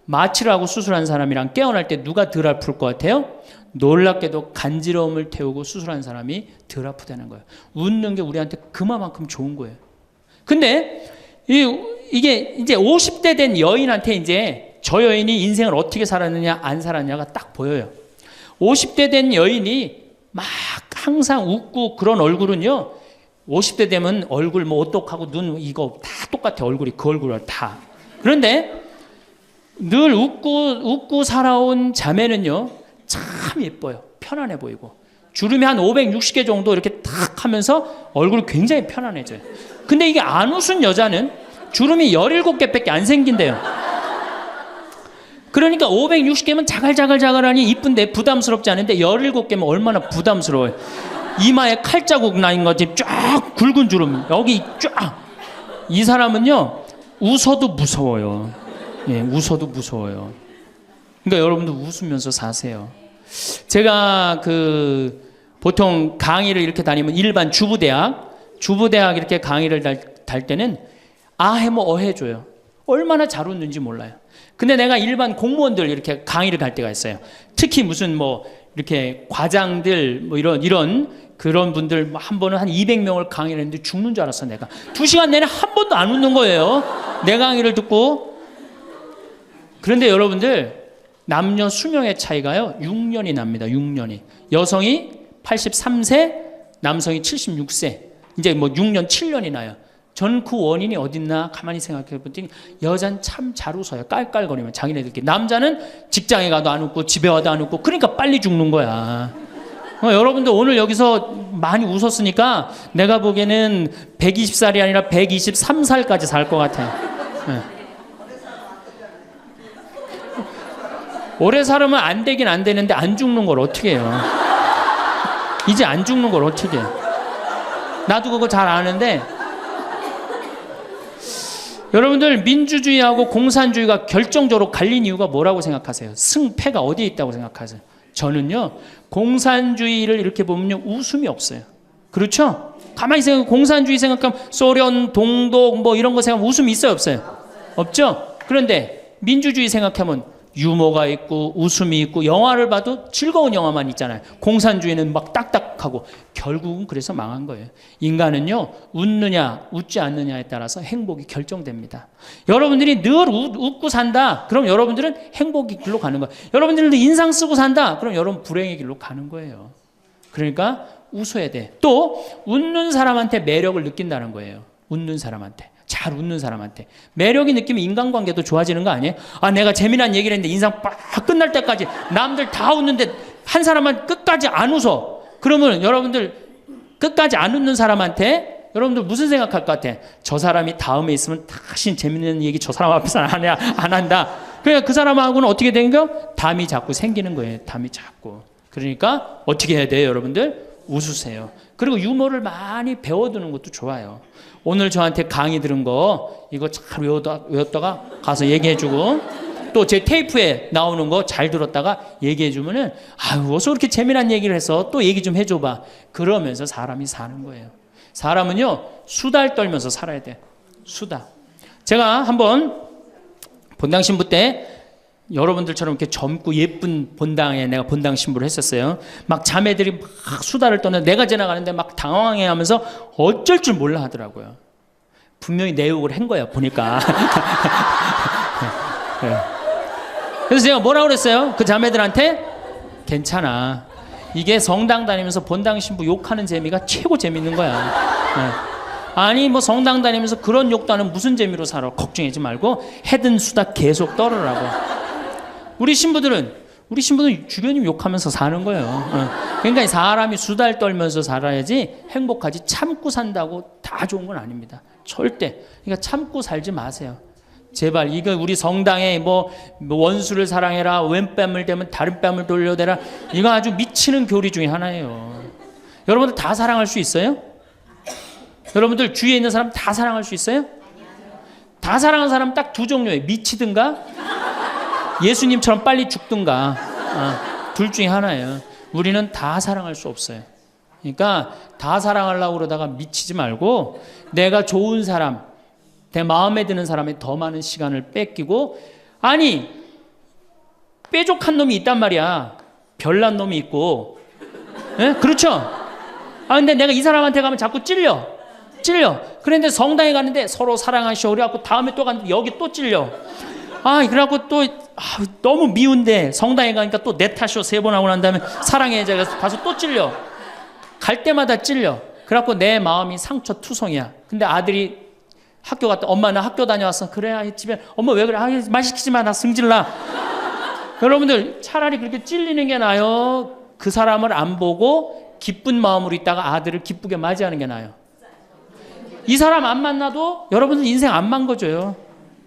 마취를 하고 수술한 사람이랑 깨어날 때 누가 덜 아플 것 같아요? 놀랍게도 간지러움을 태우고 수술한 사람이 덜 아프다는 거예요. 웃는 게 우리한테 그만큼 좋은 거예요. 근데 이게 이제 50대 된 여인한테 이제 저 여인이 인생을 어떻게 살았느냐 안 살았느냐가 딱 보여요. 50대 된 여인이 막 항상 웃고 그런 얼굴은요, 50대 되면 얼굴 어떡하고 눈 이거 다 똑같아. 얼굴이 그 얼굴을 다. 그런데 늘 웃고 살아온 자매는요, 참 예뻐요. 편안해 보이고. 주름이 한 560개 정도 이렇게 탁 하면서 얼굴이 굉장히 편안해져요. 근데 이게 안 웃은 여자는 주름이 17개밖에 안 생긴대요. 그러니까 560개면 자갈자갈자갈하니 이쁜데 부담스럽지 않은데 17개면 얼마나 부담스러워요. 이마에 칼자국 나인 거지. 쫙 굵은 주름 여기 쫙. 이 사람은요 웃어도 무서워요. 예, 웃어도 무서워요. 그러니까 여러분도 웃으면서 사세요. 제가 보통 강의를 이렇게 다니면 일반 주부대학 이렇게 강의를 달 때는 아해모 어해줘요. 얼마나 잘 웃는지 몰라요. 근데 내가 일반 공무원들 이렇게 강의를 갈 때가 있어요. 특히 무슨 이렇게 과장들 이런 그런 분들 한 번은 한 200명을 강의를 했는데 죽는 줄 알았어. 내가 2시간 내내 한 번도 안 웃는 거예요. 내 강의를 듣고. 그런데 여러분들 남녀 수명의 차이가요 6년이 납니다. 6년이. 여성이 83세, 남성이 76세. 이제 6년, 7년이 나요. 저는 그 원인이 어딨나 가만히 생각해 보더니 여자는 참 잘 웃어요. 깔깔거리면 자기네들끼리. 남자는 직장에 가도 안 웃고 집에 와도 안 웃고 그러니까 빨리 죽는 거야. 여러분들 오늘 여기서 많이 웃었으니까 내가 보기에는 120살이 아니라 123살까지 살 것 같아요. 네. 오래 살으면 안 되긴 안 되는데 안 죽는 걸 어떻게 해요? 이제 안 죽는 걸 어떻게 해요? 나도 그거 잘 아는데 여러분들 민주주의하고 공산주의가 결정적으로 갈린 이유가 뭐라고 생각하세요? 승패가 어디에 있다고 생각하세요? 저는요 공산주의를 이렇게 보면요 웃음이 없어요. 그렇죠? 가만히 생각하면 공산주의 생각하면 소련, 동독 이런 거 생각하면 웃음이 있어요 없어요? 없죠? 그런데 민주주의 생각하면 유머가 있고 웃음이 있고 영화를 봐도 즐거운 영화만 있잖아요. 공산주의는 막 딱딱하고 결국은 그래서 망한 거예요. 인간은요 웃느냐 웃지 않느냐에 따라서 행복이 결정됩니다. 여러분들이 늘 웃고 산다 그럼 여러분들은 행복의 길로 가는 거예요. 여러분들도 인상 쓰고 산다 그럼 여러분 불행의 길로 가는 거예요. 그러니까 웃어야 돼. 또 웃는 사람한테 매력을 느낀다는 거예요. 웃는 사람한테. 잘 웃는 사람한테 매력이 느끼면 인간관계도 좋아지는 거 아니에요? 내가 재미난 얘기를 했는데 인상 빡 끝날 때까지 남들 다 웃는데 한 사람만 끝까지 안 웃어. 그러면 여러분들 끝까지 안 웃는 사람한테 여러분들 무슨 생각할 것 같아? 저 사람이 다음에 있으면 다시 재밌는 얘기 저 사람 앞에서 안 한다. 그러니까 그 사람하고는 어떻게 된 거? 담이 자꾸 생기는 거예요. 담이 자꾸. 그러니까 어떻게 해야 돼요 여러분들? 웃으세요. 그리고 유머를 많이 배워두는 것도 좋아요. 오늘 저한테 강의 들은 거 이거 잘 외웠다가 가서 얘기해주고 또 제 테이프에 나오는 거 잘 들었다가 얘기해주면은 어서 그렇게 재미난 얘기를 해서 또 얘기 좀 해줘봐. 그러면서 사람이 사는 거예요. 사람은요 수다를 떨면서 살아야 돼. 수다. 제가 한번 본당 신부 때 여러분들처럼 이렇게 젊고 예쁜 본당에 내가 본당 신부를 했었어요. 막 자매들이 막 수다를 떠는 내가 지나가는데 막 당황해하면서 어쩔 줄 몰라 하더라고요. 분명히 내 욕을 한 거야 보니까. 네. 그래서 제가 뭐라고 그랬어요? 그 자매들한테 괜찮아. 이게 성당 다니면서 본당 신부 욕하는 재미가 최고 재밌는 거야. 네. 아니 성당 다니면서 그런 욕도 하는 무슨 재미로 살아. 걱정하지 말고 해든 수다 계속 떨으라고. 우리 신부들은 주교님 욕하면서 사는 거예요. 그러니까 사람이 수다를 떨면서 살아야지 행복하지 참고 산다고 다 좋은 건 아닙니다. 절대. 그러니까 참고 살지 마세요. 제발 이거 우리 성당에 원수를 사랑해라 왼뺨을 대면 다른 뺨을 돌려대라 이거 아주 미치는 교리 중에 하나예요. 여러분들 다 사랑할 수 있어요? 여러분들 주위에 있는 사람 다 사랑할 수 있어요? 다 사랑하는 사람 딱 두 종류예요. 미치든가 예수님처럼 빨리 죽든가 둘 중에 하나예요. 우리는 다 사랑할 수 없어요. 그러니까 다 사랑하려고 그러다가 미치지 말고 내가 좋은 사람 내 마음에 드는 사람에 더 많은 시간을 뺏기고 뾰족한 놈이 있단 말이야. 별난 놈이 있고 그렇죠? 근데 내가 이 사람한테 가면 자꾸 찔려. 그런데 성당에 가는데 서로 사랑하시오 그래갖고 다음에 또 갔는데 여기 또 찔려. 그래갖고 또 너무 미운데 성당에 가니까 또 내 탓이오 3번 하고 난 다음에 사랑해 가서 또 찔려. 갈 때마다 찔려. 그래갖고 내 마음이 상처투성이야. 근데 아들이 학교 갔다 엄마 나 학교 다녀왔어. 그래 집에 엄마 왜 그래? 말 시키지 마. 나 승질나. 여러분들 차라리 그렇게 찔리는 게 나아요. 그 사람을 안 보고 기쁜 마음으로 있다가 아들을 기쁘게 맞이하는 게 나아요. 이 사람 안 만나도 여러분들 인생 안 망가져요.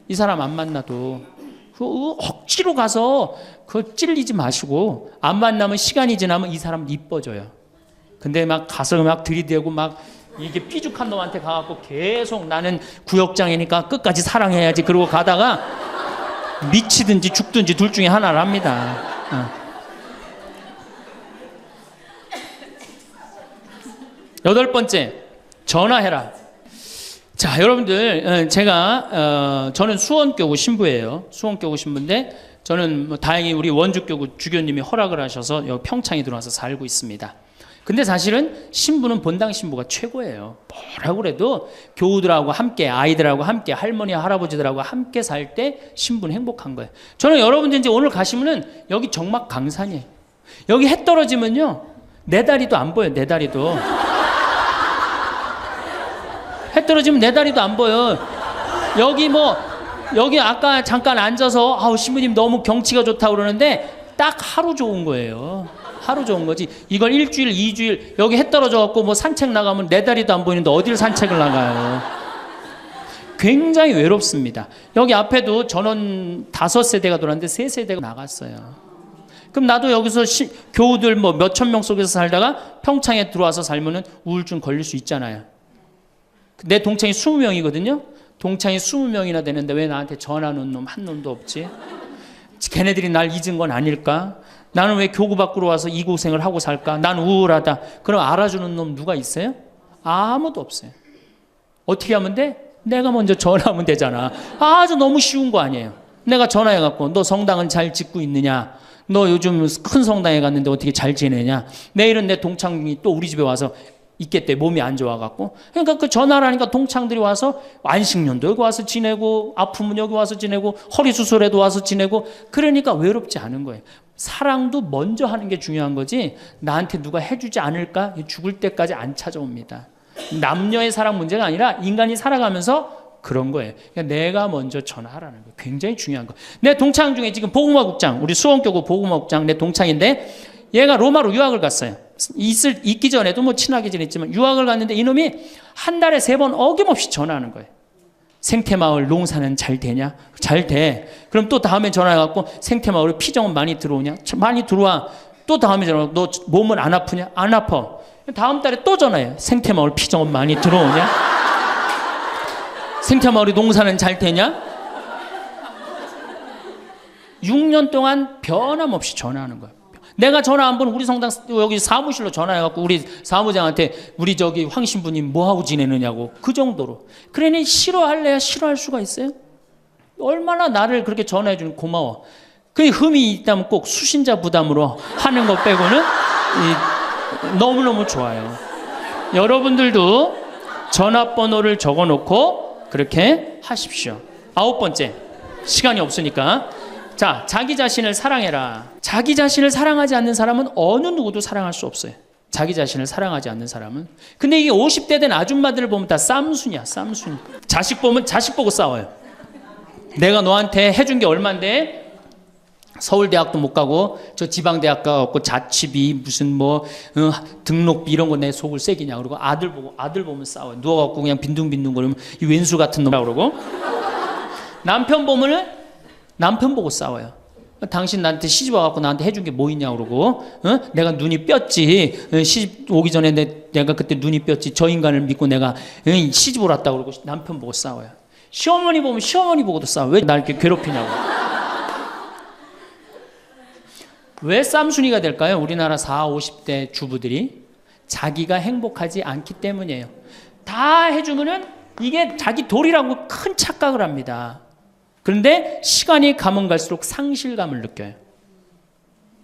이 사람 안 만나도 억지로 가서 그 찔리지 마시고 안 만나면 시간이 지나면 이 사람 이뻐져요. 근데 막 가서 막 들이대고 막 이게 삐죽한 놈한테 가갖고 계속 나는 구역장이니까 끝까지 사랑해야지 그러고 가다가 미치든지 죽든지 둘 중에 하나를 합니다. 여덟 번째, 전화해라. 자, 여러분들 제가 저는 수원교구 신부예요. 수원교구 신부인데 저는 뭐 다행히 우리 원주교구 주교님이 허락을 하셔서 여기 평창에 들어와서 살고 있습니다. 근데 사실은 신부는 본당 신부가 최고예요. 뭐라고 그래도 교우들하고 함께 아이들하고 함께 할머니 할아버지들하고 함께 살 때 신부는 행복한 거예요. 저는 여러분들 이제 오늘 가시면은 여기 정막 강산이에요. 여기 해 떨어지면요 내 다리도 안 보여요. 내 다리도 해 떨어지면 내 다리도 안 보여. 여기 아까 잠깐 앉아서 아우 신부님 너무 경치가 좋다고 그러는데 딱 하루 좋은 거예요. 하루 좋은 거지. 이걸 일주일, 2주일 여기 해 떨어져 갖고 뭐 산책 나가면 내 다리도 안 보이는데 어딜 산책을 나가요. 굉장히 외롭습니다. 여기 앞에도 전원 5세대가 돌았는데 3세대가 나갔어요. 그럼 나도 여기서 교우들 뭐 몇천 명 속에서 살다가 평창에 들어와서 살면은 우울증 걸릴 수 있잖아요. 내 동창이 20명이거든요. 동창이 20명이나 되는데 왜 나한테 전화하는 놈 한 놈도 없지? 걔네들이 날 잊은 건 아닐까? 나는 왜 교구 밖으로 와서 이 고생을 하고 살까? 난 우울하다. 그럼 알아주는 놈 누가 있어요? 아무도 없어요. 어떻게 하면 돼? 내가 먼저 전화하면 되잖아. 아주 너무 쉬운 거 아니에요. 내가 전화해갖고 너 성당은 잘 짓고 있느냐? 너 요즘 큰 성당에 갔는데 어떻게 잘 지내냐? 내일은 내 동창이 또 우리 집에 와서 있겠대. 몸이 안 좋아갖고. 그러니까 그 전화를 하니까 동창들이 와서 안식년도 여기 와서 지내고 아프면 여기 와서 지내고 허리 수술에도 와서 지내고 그러니까 외롭지 않은 거예요. 사랑도 먼저 하는 게 중요한 거지 나한테 누가 해주지 않을까? 죽을 때까지 안 찾아옵니다. 남녀의 사랑 문제가 아니라 인간이 살아가면서 그런 거예요. 그러니까 내가 먼저 전화하라는 거예요. 굉장히 중요한 거예요. 내 동창 중에 지금 복음화국장 우리 수원교구 복음화국장 내 동창인데 얘가 로마로 유학을 갔어요. 있기 전에도 뭐 친하게 지냈지만 유학을 갔는데 이놈이 한 달에 3번 어김없이 전화하는 거예요. 생태마을 농사는 잘 되냐? 잘 돼. 그럼 또 다음에 전화해갖고 생태마을에 피정은 많이 들어오냐? 많이 들어와. 또 다음에 전화하고 너 몸은 안 아프냐? 안 아파. 다음 달에 또 전화해. 생태마을 피정은 많이 들어오냐? 생태마을에 농사는 잘 되냐? 6년 동안 변함없이 전화하는 거야. 내가 전화 한 번 우리 성당 여기 사무실로 전화해갖고 우리 사무장한테 우리 저기 황 신부님 뭐하고 지내느냐고 그 정도로. 그러니 싫어할래야 싫어할 수가 있어요? 얼마나 나를 그렇게 전화해주는 고마워. 그 흠이 있다면 꼭 수신자 부담으로 하는 것 빼고는 너무너무 좋아요. 여러분들도 전화번호를 적어놓고 그렇게 하십시오. 9번째 시간이 없으니까 자, 자기 자신을 사랑해라. 자기 자신을 사랑하지 않는 사람은 어느 누구도 사랑할 수 없어요. 자기 자신을 사랑하지 않는 사람은. 근데 이게 50대 된 아줌마들을 보면 다 쌈순이야, 쌈순이. 자식 보면 자식 보고 싸워요. 내가 너한테 해준 게 얼만데 서울대학도 못 가고 저 지방대학 가고 자취비 무슨 뭐 등록비 이런 거 내 속을 새기냐 그러고 아들 보면 싸워요. 누워갖고 그냥 빈둥빈둥 거리면 이 왼수 같은 놈이라고 그러고 남편 보면은 남편 보고 싸워요. 당신 나한테 시집 와갖고 나한테 해준 게 뭐 있냐고 그러고 내가 눈이 뼈지. 시집 오기 전에 내가 그때 눈이 뼈지. 저 인간을 믿고 내가 시집을 왔다고 그러고 남편 보고 싸워요. 시어머니 보면 시어머니 보고도 싸워. 왜 날 이렇게 괴롭히냐고. 왜 쌈순이가 될까요? 우리나라 40, 50대 주부들이 자기가 행복하지 않기 때문이에요. 다 해주면은 이게 자기 도리라고 큰 착각을 합니다. 그런데 시간이 가면 갈수록 상실감을 느껴요.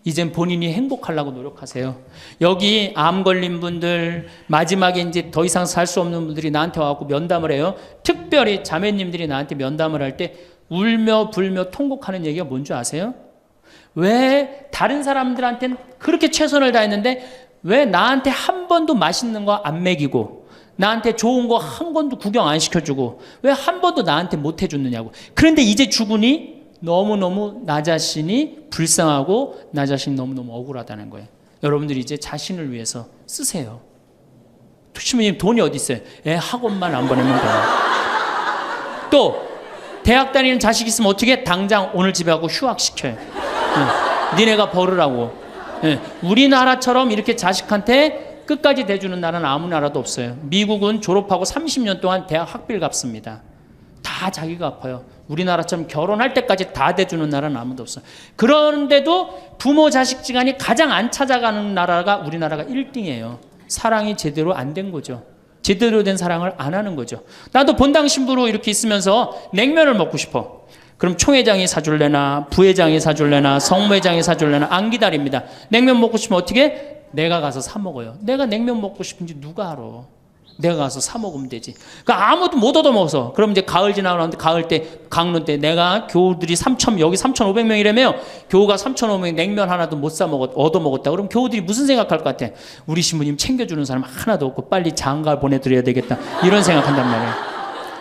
이젠 본인이 행복하려고 노력하세요. 여기 암 걸린 분들, 마지막에 이제 더 이상 살 수 없는 분들이 나한테 와갖고 면담을 해요. 특별히 자매님들이 나한테 면담을 할 때 울며 불며 통곡하는 얘기가 뭔지 아세요? 왜 다른 사람들한테는 그렇게 최선을 다했는데 왜 나한테 한 번도 맛있는 거 안 먹이고 나한테 좋은 거 한 번도 구경 안 시켜주고 왜 한 번도 나한테 못 해줬느냐고. 그런데 이제 죽으니 너무너무 나 자신이 불쌍하고 나 자신이 너무너무 억울하다는 거예요. 여러분들이 이제 자신을 위해서 쓰세요. 시부님 돈이 어디 있어요? 학원만 안 보내면 돼요. 또 대학 다니는 자식 있으면 어떻게? 당장 오늘 집에 가고 휴학시켜요. 니네가 벌으라고. 우리나라처럼 이렇게 자식한테 끝까지 대주는 나라는 아무 나라도 없어요. 미국은 졸업하고 30년 동안 대학 학비를 갚습니다. 다 자기가 갚아요. 우리나라처럼 결혼할 때까지 다 대주는 나라는 아무도 없어요. 그런데도 부모 자식 지간이 가장 안 찾아가는 나라가 우리나라가 1등이에요. 사랑이 제대로 안 된 거죠. 제대로 된 사랑을 안 하는 거죠. 나도 본당 신부로 이렇게 있으면서 냉면을 먹고 싶어. 그럼 총회장이 사줄래나 부회장이 사줄래나 성무회장이 사줄래나 안 기다립니다. 냉면 먹고 싶으면 어떻게? 내가 가서 사 먹어요. 내가 냉면 먹고 싶은지 누가 알아? 내가 가서 사 먹으면 되지. 그러니까 아무도 못 얻어먹어서. 그럼 이제 가을 지나고 나는데 가을 때 강론 때 내가 교우들이 3,000 여기 3,500명이라며 교우가 3,500명 냉면 하나도 못 사 먹었 얻어먹었다. 그럼 교우들이 무슨 생각할 것 같아? 우리 신부님 챙겨주는 사람 하나도 없고 빨리 장가 보내드려야 되겠다. 이런 생각한단 말이에요.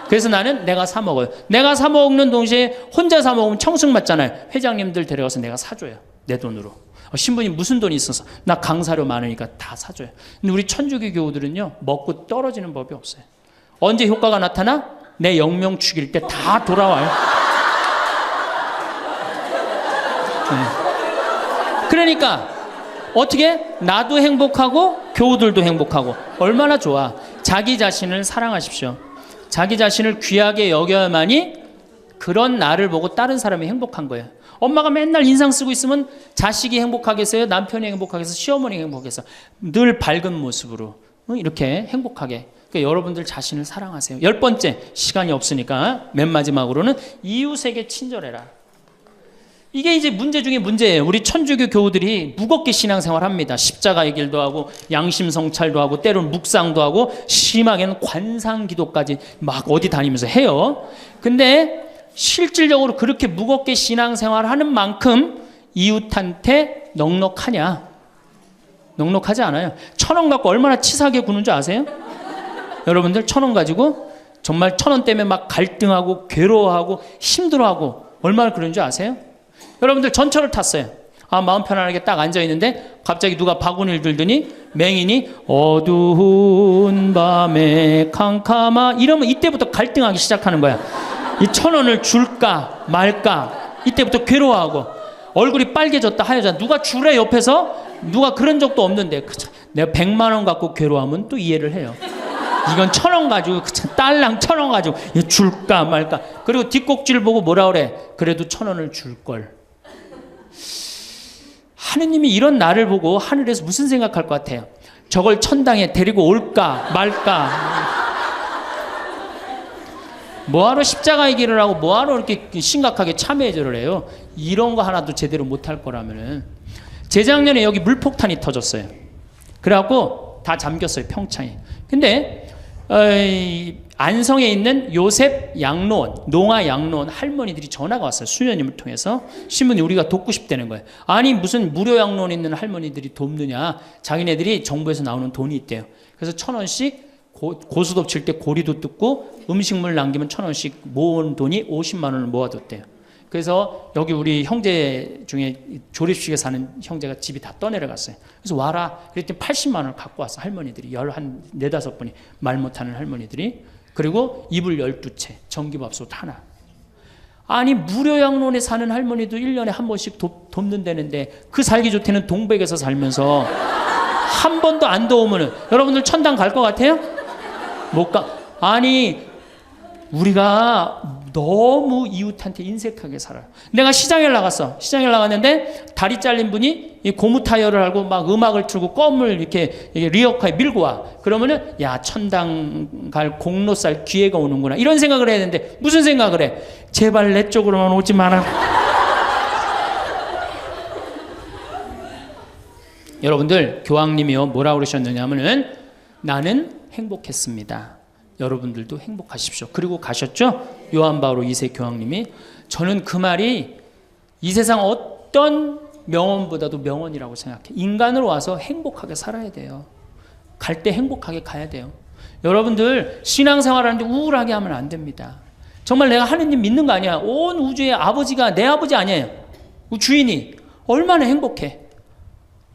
그래서 나는 내가 사 먹어요. 내가 사 먹는 동시에 혼자 사 먹으면 청승 맞잖아요. 회장님들 데려가서 내가 사줘요. 내 돈으로. 신부님 무슨 돈이 있어서? 나 강사료 많으니까 다 사줘요. 근데 우리 천주교 교우들은요, 먹고 떨어지는 법이 없어요. 언제 효과가 나타나? 내 영명 죽일 때 다 돌아와요. 그러니까 어떻게? 나도 행복하고 교우들도 행복하고. 얼마나 좋아. 자기 자신을 사랑하십시오. 자기 자신을 귀하게 여겨야만이 그런 나를 보고 다른 사람이 행복한 거예요. 엄마가 맨날 인상 쓰고 있으면 자식이 행복하겠어요? 남편이 행복하겠어요? 시어머니가 행복하겠어요? 늘 밝은 모습으로 이렇게 행복하게. 그러니까 여러분들 자신을 사랑하세요. 10번째, 시간이 없으니까 맨 마지막으로는 이웃에게 친절해라. 이게 이제 문제 중에 문제예요. 우리 천주교 교우들이 무겁게 신앙생활합니다. 십자가의 길도 하고 양심 성찰도 하고 때로는 묵상도 하고 심하게는 관상기도까지 막 어디 다니면서 해요. 근데 실질적으로 그렇게 무겁게 신앙생활하는 만큼 이웃한테 넉넉하냐? 넉넉하지 않아요. 1,000원 갖고 얼마나 치사하게 구는 줄 아세요? 여러분들 1,000원 가지고 정말 1,000원 때문에 막 갈등하고 괴로워하고 힘들어하고 얼마나 그런 줄 아세요? 여러분들 전철을 탔어요. 마음 편안하게 딱 앉아있는데 갑자기 누가 바구니를 들더니 맹인이 어두운 밤에 캄캄하 이러면 이때부터 갈등하기 시작하는 거야. 이 1,000원을 줄까 말까 이때부터 괴로워하고 얼굴이 빨개졌다 하여졌다. 누가 주래 옆에서? 누가 그런 적도 없는데 내가 100만 원 갖고 괴로워하면 또 이해를 해요. 이건 1,000원 가지고 딸랑 1,000원 가지고 줄까 말까. 그리고 뒷꼭지를 보고 뭐라 그래? 그래도 1,000원을 줄걸. 하느님이 이런 나를 보고 하늘에서 무슨 생각할 것 같아요? 저걸 천당에 데리고 올까 말까. 뭐하러 십자가의 길을 하고 뭐하러 이렇게 심각하게 참회절을 해요? 이런 거 하나도 제대로 못할 거라면은. 재작년에 여기 물폭탄이 터졌어요. 그래갖고 다 잠겼어요, 평창에. 근데 안성에 있는 요셉 양로원, 농아 양로원 할머니들이 전화가 왔어요. 수녀님을 통해서. 신부님 우리가 돕고 싶다는 거예요. 아니 무슨 무료 양로원 있는 할머니들이 돕느냐. 자기네들이 정부에서 나오는 돈이 있대요. 그래서 1,000원씩 고수톱 칠 때 고리도 뜯고 음식물 남기면 1,000원씩 모은 돈이 50만 원을 모아뒀대요. 그래서 여기 우리 형제 중에 조립식에 사는 형제가 집이 다 떠내려갔어요. 그래서 와라. 그랬더니 80만 원을 갖고 왔어. 할머니들이. 한 4-5분이 말 못하는 할머니들이. 그리고 이불 12채, 전기밥솥 하나. 아니 무료 양로원에 사는 할머니도 1년에 한 번씩 돕는다는데 그 살기 좋다는 동백에서 살면서 한 번도 안 도우면은 여러분들 천당 갈 것 같아요? 못 가. 아니 우리가 너무 이웃한테 인색하게 살아요. 내가 시장에 나갔어. 시장에 나갔는데 다리 잘린 분이 이 고무 타이어를 하고 막 음악을 틀고 껌을 이렇게 리어카에 밀고 와. 그러면은 야 천당 갈 공로 쌀 기회가 오는구나. 이런 생각을 해야 되는데 무슨 생각을 해? 제발 내 쪽으로만 오지 마라. 여러분들 교황님이요 뭐라고 그러셨느냐면은 나는 행복했습니다. 여러분들도 행복하십시오. 그리고 가셨죠? 요한 바오로 2세 교황님이. 저는 그 말이 이 세상 어떤 명언보다도 명언이라고 생각해. 인간으로 와서 행복하게 살아야 돼요. 갈 때 행복하게 가야 돼요. 여러분들 신앙생활하는데 우울하게 하면 안 됩니다. 정말 내가 하느님 믿는 거 아니야. 온 우주의 아버지가 내 아버지 아니에요. 주인이 얼마나 행복해.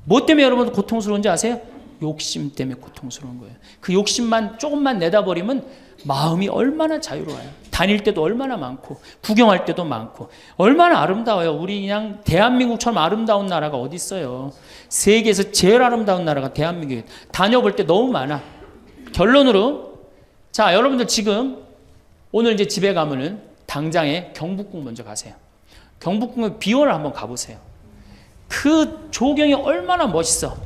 뭐 때문에 여러분 고통스러운지 아세요? 욕심 때문에 고통스러운 거예요. 그 욕심만 조금만 내다버리면 마음이 얼마나 자유로워요. 다닐 때도 얼마나 많고 구경할 때도 많고 얼마나 아름다워요. 우리 그냥 대한민국처럼 아름다운 나라가 어디 있어요. 세계에서 제일 아름다운 나라가 대한민국이에요. 다녀볼 때 너무 많아. 결론으로 자 여러분들 지금 오늘 이제 집에 가면은 당장에 경복궁 먼저 가세요. 경복궁에 비원을 한번 가보세요. 그 조경이 얼마나 멋있어.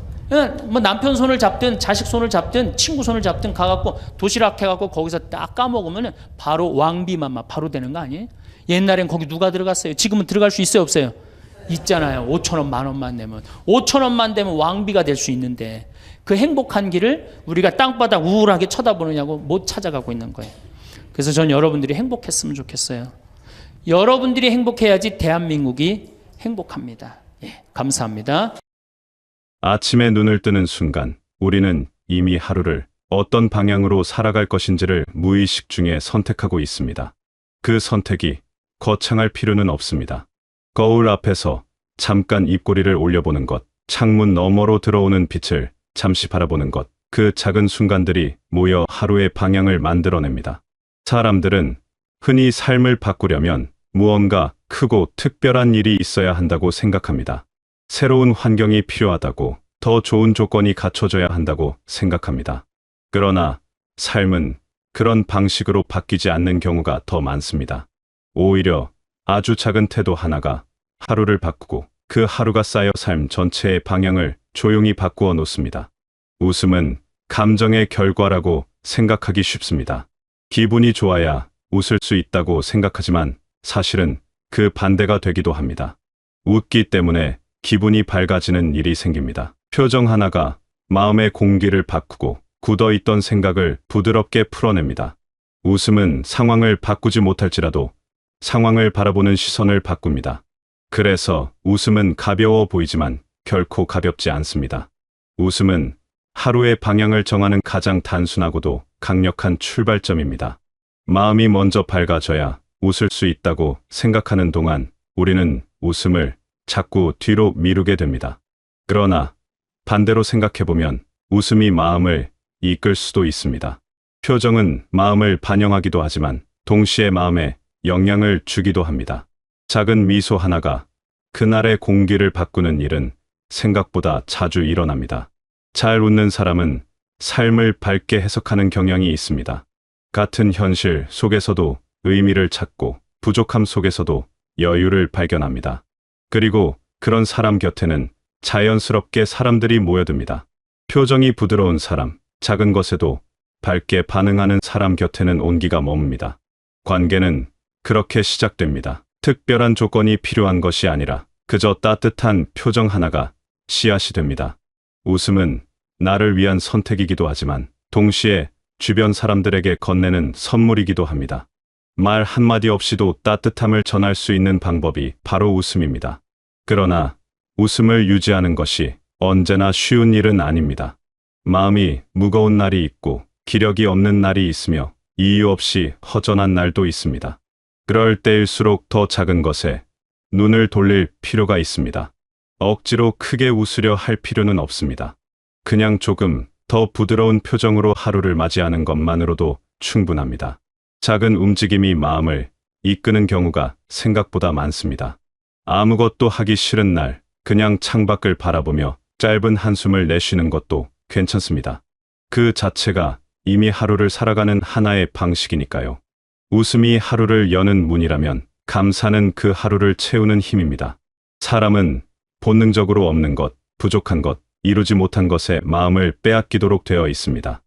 뭐 남편 손을 잡든 자식 손을 잡든 친구 손을 잡든 가갖고 도시락 해갖고 거기서 딱 까먹으면 바로 왕비만 바로 되는 거 아니에요? 옛날엔 거기 누가 들어갔어요? 지금은 들어갈 수 있어요 없어요? 있잖아요. 5,000원 10,000원만 내면 5,000원만 되면 왕비가 될 수 있는데 그 행복한 길을 우리가 땅바닥 우울하게 쳐다보느냐고 못 찾아가고 있는 거예요. 그래서 전 여러분들이 행복했으면 좋겠어요. 여러분들이 행복해야지 대한민국이 행복합니다. 예, 감사합니다. 아침에 눈을 뜨는 순간 우리는 이미 하루를 어떤 방향으로 살아갈 것인지를 무의식 중에 선택하고 있습니다. 그 선택이 거창할 필요는 없습니다. 거울 앞에서 잠깐 입꼬리를 올려보는 것, 창문 너머로 들어오는 빛을 잠시 바라보는 것, 그 작은 순간들이 모여 하루의 방향을 만들어냅니다. 사람들은 흔히 삶을 바꾸려면 무언가 크고 특별한 일이 있어야 한다고 생각합니다. 새로운 환경이 필요하다고, 더 좋은 조건이 갖춰져야 한다고 생각합니다. 그러나 삶은 그런 방식으로 바뀌지 않는 경우가 더 많습니다. 오히려 아주 작은 태도 하나가 하루를 바꾸고 그 하루가 쌓여 삶 전체의 방향을 조용히 바꾸어 놓습니다. 웃음은 감정의 결과라고 생각하기 쉽습니다. 기분이 좋아야 웃을 수 있다고 생각하지만 사실은 그 반대가 되기도 합니다. 웃기 때문에 기분이 밝아지는 일이 생깁니다. 표정 하나가 마음의 공기를 바꾸고 굳어있던 생각을 부드럽게 풀어냅니다. 웃음은 상황을 바꾸지 못할지라도 상황을 바라보는 시선을 바꿉니다. 그래서 웃음은 가벼워 보이지만 결코 가볍지 않습니다. 웃음은 하루의 방향을 정하는 가장 단순하고도 강력한 출발점입니다. 마음이 먼저 밝아져야 웃을 수 있다고 생각하는 동안 우리는 웃음을 자꾸 뒤로 미루게 됩니다. 그러나 반대로 생각해보면 웃음이 마음을 이끌 수도 있습니다. 표정은 마음을 반영하기도 하지만 동시에 마음에 영향을 주기도 합니다. 작은 미소 하나가 그날의 공기를 바꾸는 일은 생각보다 자주 일어납니다. 잘 웃는 사람은 삶을 밝게 해석하는 경향이 있습니다. 같은 현실 속에서도 의미를 찾고 부족함 속에서도 여유를 발견합니다. 그리고 그런 사람 곁에는 자연스럽게 사람들이 모여듭니다. 표정이 부드러운 사람, 작은 것에도 밝게 반응하는 사람 곁에는 온기가 머뭅니다. 관계는 그렇게 시작됩니다. 특별한 조건이 필요한 것이 아니라 그저 따뜻한 표정 하나가 씨앗이 됩니다. 웃음은 나를 위한 선택이기도 하지만 동시에 주변 사람들에게 건네는 선물이기도 합니다. 말 한마디 없이도 따뜻함을 전할 수 있는 방법이 바로 웃음입니다. 그러나 웃음을 유지하는 것이 언제나 쉬운 일은 아닙니다. 마음이 무거운 날이 있고 기력이 없는 날이 있으며 이유 없이 허전한 날도 있습니다. 그럴 때일수록 더 작은 것에 눈을 돌릴 필요가 있습니다. 억지로 크게 웃으려 할 필요는 없습니다. 그냥 조금 더 부드러운 표정으로 하루를 맞이하는 것만으로도 충분합니다. 작은 움직임이 마음을 이끄는 경우가 생각보다 많습니다. 아무것도 하기 싫은 날, 그냥 창밖을 바라보며 짧은 한숨을 내쉬는 것도 괜찮습니다. 그 자체가 이미 하루를 살아가는 하나의 방식이니까요. 웃음이 하루를 여는 문이라면 감사는 그 하루를 채우는 힘입니다. 사람은 본능적으로 없는 것, 부족한 것, 이루지 못한 것에 마음을 빼앗기도록 되어 있습니다.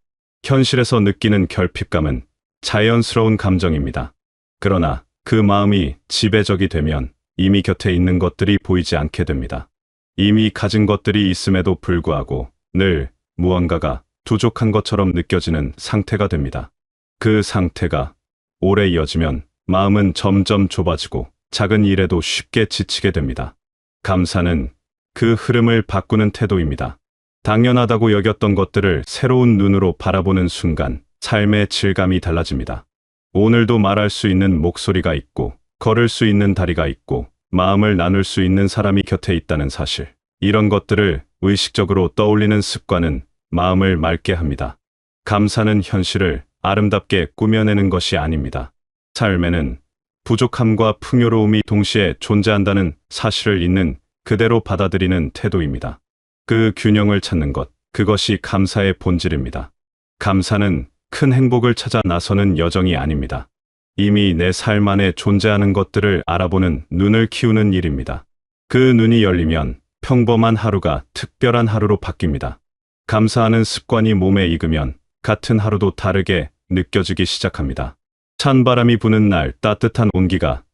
현실에서 느끼는 결핍감은 자연스러운 감정입니다. 그러나 그 마음이 지배적이 되면 이미 곁에 있는 것들이 보이지 않게 됩니다. 이미 가진 것들이 있음에도 불구하고 늘 무언가가 부족한 것처럼 느껴지는 상태가 됩니다. 그 상태가 오래 이어지면 마음은 점점 좁아지고 작은 일에도 쉽게 지치게 됩니다. 감사는 그 흐름을 바꾸는 태도입니다. 당연하다고 여겼던 것들을 새로운 눈으로 바라보는 순간 삶의 질감이 달라집니다. 오늘도 말할 수 있는 목소리가 있고, 걸을 수 있는 다리가 있고, 마음을 나눌 수 있는 사람이 곁에 있다는 사실. 이런 것들을 의식적으로 떠올리는 습관은 마음을 맑게 합니다. 감사는 현실을 아름답게 꾸며내는 것이 아닙니다. 삶에는 부족함과 풍요로움이 동시에 존재한다는 사실을 있는 그대로 받아들이는 태도입니다. 그 균형을 찾는 것, 그것이 감사의 본질입니다. 감사는 큰 행복을 찾아 나서는 여정이 아닙니다. 이미 내 삶 안에 존재하는 것들을 알아보는 눈을 키우는 일입니다. 그 눈이 열리면 평범한 하루가 특별한 하루로 바뀝니다. 감사하는 습관이 몸에 익으면 같은 하루도 다르게 느껴지기 시작합니다. 찬바람이 부는 날 따뜻한 온기가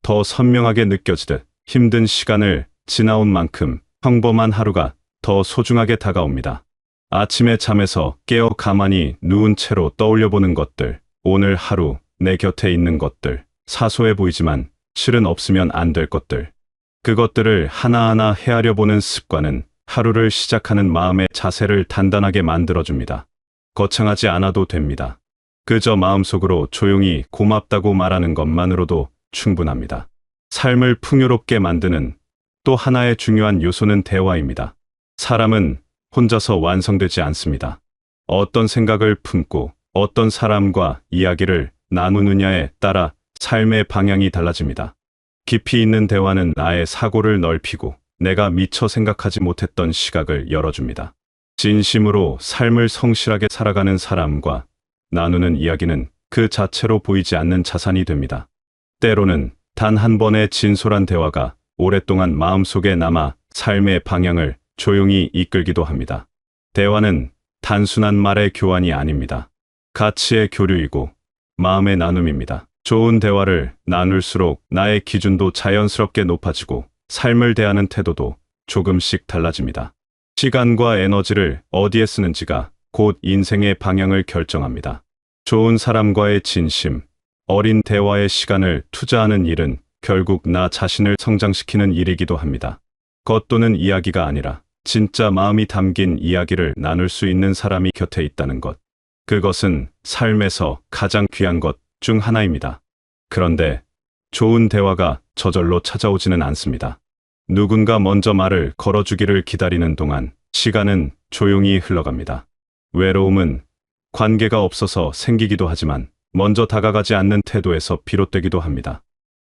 더 선명하게 느껴지듯 힘든 시간을 지나온 만큼 평범한 하루가 더 소중하게 다가옵니다. 아침에 잠에서 깨어 가만히 누운 채로 떠올려보는 것들, 오늘 하루 내 곁에 있는 것들, 사소해 보이지만 실은 없으면 안 될 것들, 그것들을 하나하나 헤아려 보는 습관은 하루를 시작하는 마음의 자세를 단단하게 만들어줍니다. 거창하지 않아도 됩니다. 그저 마음속으로 조용히 고맙다고 말하는 것만으로도 충분합니다. 삶을 풍요롭게 만드는 또 하나의 중요한 요소는 대화입니다. 사람은 혼자서 완성되지 않습니다. 어떤 생각을 품고 어떤 사람과 이야기를 나누느냐에 따라 삶의 방향이 달라집니다. 깊이 있는 대화는 나의 사고를 넓히고 내가 미처 생각하지 못했던 시각을 열어줍니다. 진심으로 삶을 성실하게 살아가는 사람과 나누는 이야기는 그 자체로 보이지 않는 자산이 됩니다. 때로는 단 한 번의 진솔한 대화가 오랫동안 마음속에 남아 삶의 방향을 조용히 이끌기도 합니다. 대화는 단순한 말의 교환이 아닙니다. 가치의 교류이고 마음의 나눔입니다. 좋은 대화를 나눌수록 나의 기준도 자연스럽게 높아지고 삶을 대하는 태도도 조금씩 달라집니다. 시간과 에너지를 어디에 쓰는지가 곧 인생의 방향을 결정합니다. 좋은 사람과의 진심, 어린 대화의 시간을 투자하는 일은 결국 나 자신을 성장시키는 일이기도 합니다. 것 또는 이야기가 아니라 진짜 마음이 담긴 이야기를 나눌 수 있는 사람이 곁에 있다는 것. 그것은 삶에서 가장 귀한 것 중 하나입니다. 그런데 좋은 대화가 저절로 찾아오지는 않습니다. 누군가 먼저 말을 걸어주기를 기다리는 동안 시간은 조용히 흘러갑니다. 외로움은 관계가 없어서 생기기도 하지만 먼저 다가가지 않는 태도에서 비롯되기도 합니다.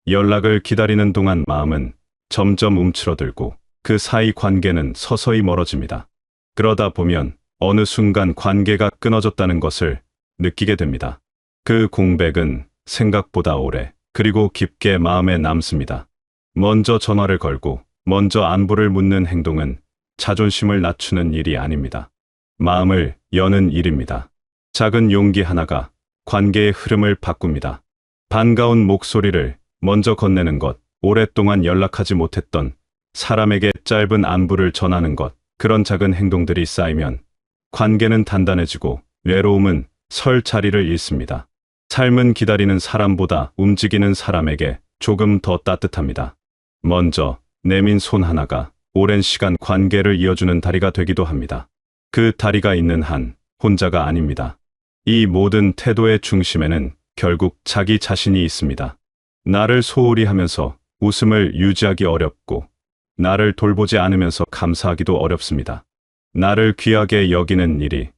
연락을 기다리는 동안 마음은 점점 움츠러들고 그 사이 관계는 서서히 멀어집니다. 그러다 보면 어느 순간 관계가 끊어졌다는 것을 느끼게 됩니다. 그 공백은 생각보다 오래 그리고 깊게 마음에 남습니다. 먼저 전화를 걸고 먼저 안부를 묻는 행동은 자존심을 낮추는 일이 아닙니다. 마음을 여는 일입니다. 작은 용기 하나가 관계의 흐름을 바꿉니다. 반가운 목소리를 먼저 건네는 것, 오랫동안 연락하지 못했던 사람에게 짧은 안부를 전하는 것, 그런 작은 행동들이 쌓이면 관계는 단단해지고 외로움은 설 자리를 잃습니다. 삶은 기다리는 사람보다 움직이는 사람에게 조금 더 따뜻합니다. 먼저 내민 손 하나가 오랜 시간 관계를 이어주는 다리가 되기도 합니다. 그 다리가 있는 한 혼자가 아닙니다. 이 모든 태도의 중심에는 결국 자기 자신이 있습니다. 나를 소홀히 하면서 웃음을 유지하기 어렵고 나를 돌보지 않으면서 감사하기도 어렵습니다. 나를 귀하게 여기는 일이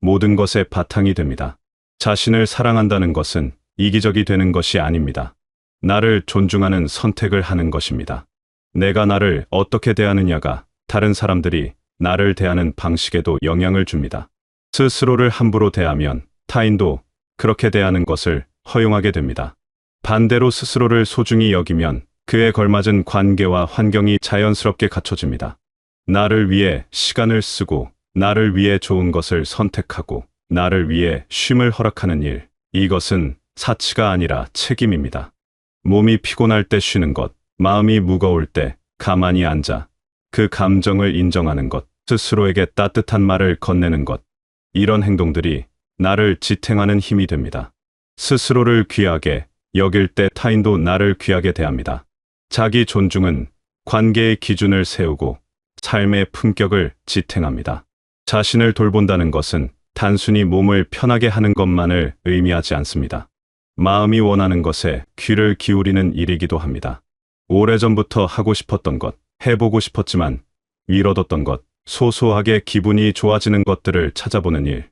모든 것의 바탕이 됩니다. 자신을 사랑한다는 것은 이기적이 되는 것이 아닙니다. 나를 존중하는 선택을 하는 것입니다. 내가 나를 어떻게 대하느냐가 다른 사람들이 나를 대하는 방식에도 영향을 줍니다. 스스로를 함부로 대하면 타인도 그렇게 대하는 것을 허용하게 됩니다. 반대로 스스로를 소중히 여기면 그에 걸맞은 관계와 환경이 자연스럽게 갖춰집니다. 나를 위해 시간을 쓰고 나를 위해 좋은 것을 선택하고 나를 위해 쉼을 허락하는 일, 이것은 사치가 아니라 책임입니다. 몸이 피곤할 때 쉬는 것, 마음이 무거울 때 가만히 앉아 그 감정을 인정하는 것, 스스로에게 따뜻한 말을 건네는 것, 이런 행동들이 나를 지탱하는 힘이 됩니다. 스스로를 귀하게 여길 때 타인도 나를 귀하게 대합니다. 자기 존중은 관계의 기준을 세우고 삶의 품격을 지탱합니다. 자신을 돌본다는 것은 단순히 몸을 편하게 하는 것만을 의미하지 않습니다. 마음이 원하는 것에 귀를 기울이는 일이기도 합니다. 오래전부터 하고 싶었던 것, 해보고 싶었지만 미뤄뒀던 것, 소소하게 기분이 좋아지는 것들을 찾아보는 일.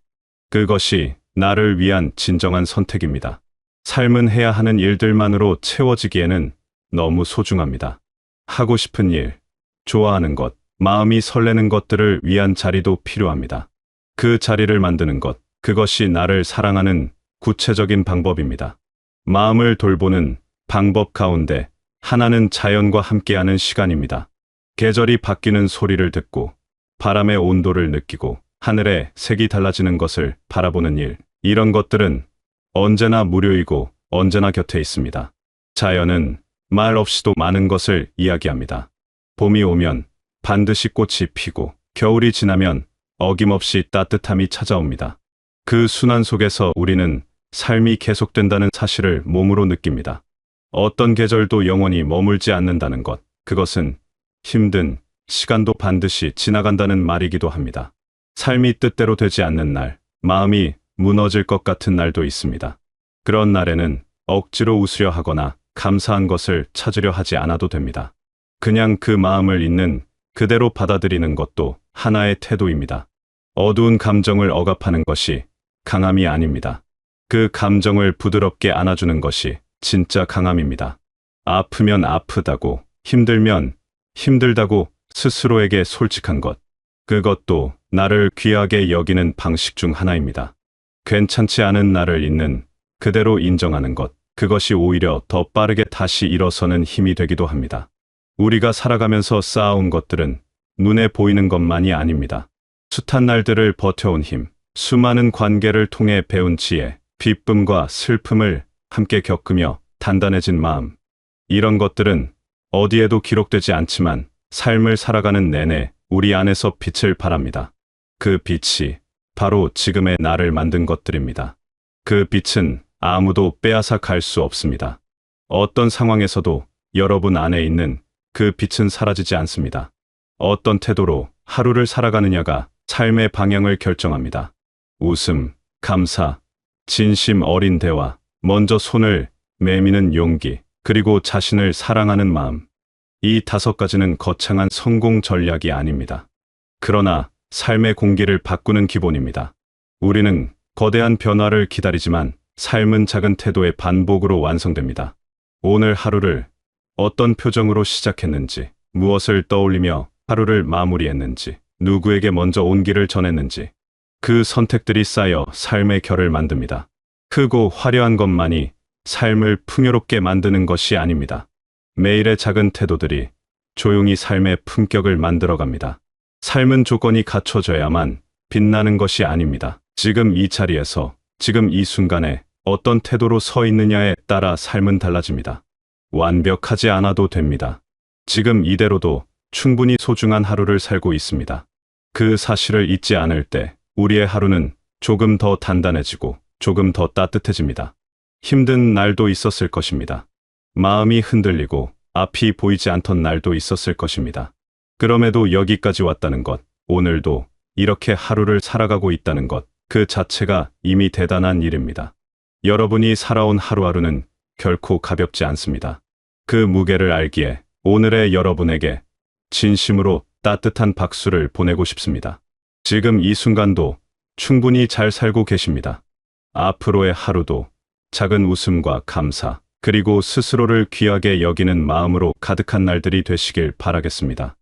그것이 나를 위한 진정한 선택입니다. 삶은 해야 하는 일들만으로 채워지기에는 너무 소중합니다. 하고 싶은 일, 좋아하는 것, 마음이 설레는 것들을 위한 자리도 필요합니다. 그 자리를 만드는 것, 그것이 나를 사랑하는 구체적인 방법입니다. 마음을 돌보는 방법 가운데 하나는 자연과 함께하는 시간입니다. 계절이 바뀌는 소리를 듣고 바람의 온도를 느끼고 하늘의 색이 달라지는 것을 바라보는 일. 이런 것들은 언제나 무료이고 언제나 곁에 있습니다. 자연은 말 없이도 많은 것을 이야기합니다. 봄이 오면 반드시 꽃이 피고 겨울이 지나면 어김없이 따뜻함이 찾아옵니다. 그 순환 속에서 우리는 삶이 계속된다는 사실을 몸으로 느낍니다. 어떤 계절도 영원히 머물지 않는다는 것, 그것은 힘든 시간도 반드시 지나간다는 말이기도 합니다. 삶이 뜻대로 되지 않는 날, 마음이 무너질 것 같은 날도 있습니다. 그런 날에는 억지로 웃으려 하거나 감사한 것을 찾으려 하지 않아도 됩니다. 그냥 그 마음을 있는 그대로 받아들이는 것도 하나의 태도입니다. 어두운 감정을 억압하는 것이 강함이 아닙니다. 그 감정을 부드럽게 안아주는 것이 진짜 강함입니다. 아프면 아프다고, 힘들면 힘들다고 스스로에게 솔직한 것. 그것도 나를 귀하게 여기는 방식 중 하나입니다. 괜찮지 않은 나를 있는 그대로 인정하는 것. 그것이 오히려 더 빠르게 다시 일어서는 힘이 되기도 합니다. 우리가 살아가면서 쌓아온 것들은 눈에 보이는 것만이 아닙니다. 숱한 날들을 버텨온 힘, 수많은 관계를 통해 배운 지혜, 기쁨과 슬픔을 함께 겪으며 단단해진 마음. 이런 것들은 어디에도 기록되지 않지만 삶을 살아가는 내내 우리 안에서 빛을 발합니다. 그 빛이 바로 지금의 나를 만든 것들입니다. 그 빛은 아무도 빼앗아 갈 수 없습니다. 어떤 상황에서도 여러분 안에 있는 그 빛은 사라지지 않습니다. 어떤 태도로 하루를 살아가느냐가 삶의 방향을 결정합니다. 웃음, 감사, 진심 어린 대화, 먼저 손을 내미는 용기, 그리고 자신을 사랑하는 마음. 이 5가지는 거창한 성공 전략이 아닙니다. 그러나 삶의 공기를 바꾸는 기본입니다. 우리는 거대한 변화를 기다리지만 삶은 작은 태도의 반복으로 완성됩니다. 오늘 하루를 어떤 표정으로 시작했는지, 무엇을 떠올리며 하루를 마무리했는지, 누구에게 먼저 온기를 전했는지, 그 선택들이 쌓여 삶의 결을 만듭니다. 크고 화려한 것만이 삶을 풍요롭게 만드는 것이 아닙니다. 매일의 작은 태도들이 조용히 삶의 품격을 만들어갑니다. 삶은 조건이 갖춰져야만 빛나는 것이 아닙니다. 지금 이 자리에서, 지금 이 순간에 어떤 태도로 서 있느냐에 따라 삶은 달라집니다. 완벽하지 않아도 됩니다. 지금 이대로도 충분히 소중한 하루를 살고 있습니다. 그 사실을 잊지 않을 때 우리의 하루는 조금 더 단단해지고 조금 더 따뜻해집니다. 힘든 날도 있었을 것입니다. 마음이 흔들리고 앞이 보이지 않던 날도 있었을 것입니다. 그럼에도 여기까지 왔다는 것, 오늘도 이렇게 하루를 살아가고 있다는 것, 그 자체가 이미 대단한 일입니다. 여러분이 살아온 하루하루는 결코 가볍지 않습니다. 그 무게를 알기에 오늘의 여러분에게 진심으로 따뜻한 박수를 보내고 싶습니다. 지금 이 순간도 충분히 잘 살고 계십니다. 앞으로의 하루도 작은 웃음과 감사, 그리고 스스로를 귀하게 여기는 마음으로 가득한 날들이 되시길 바라겠습니다.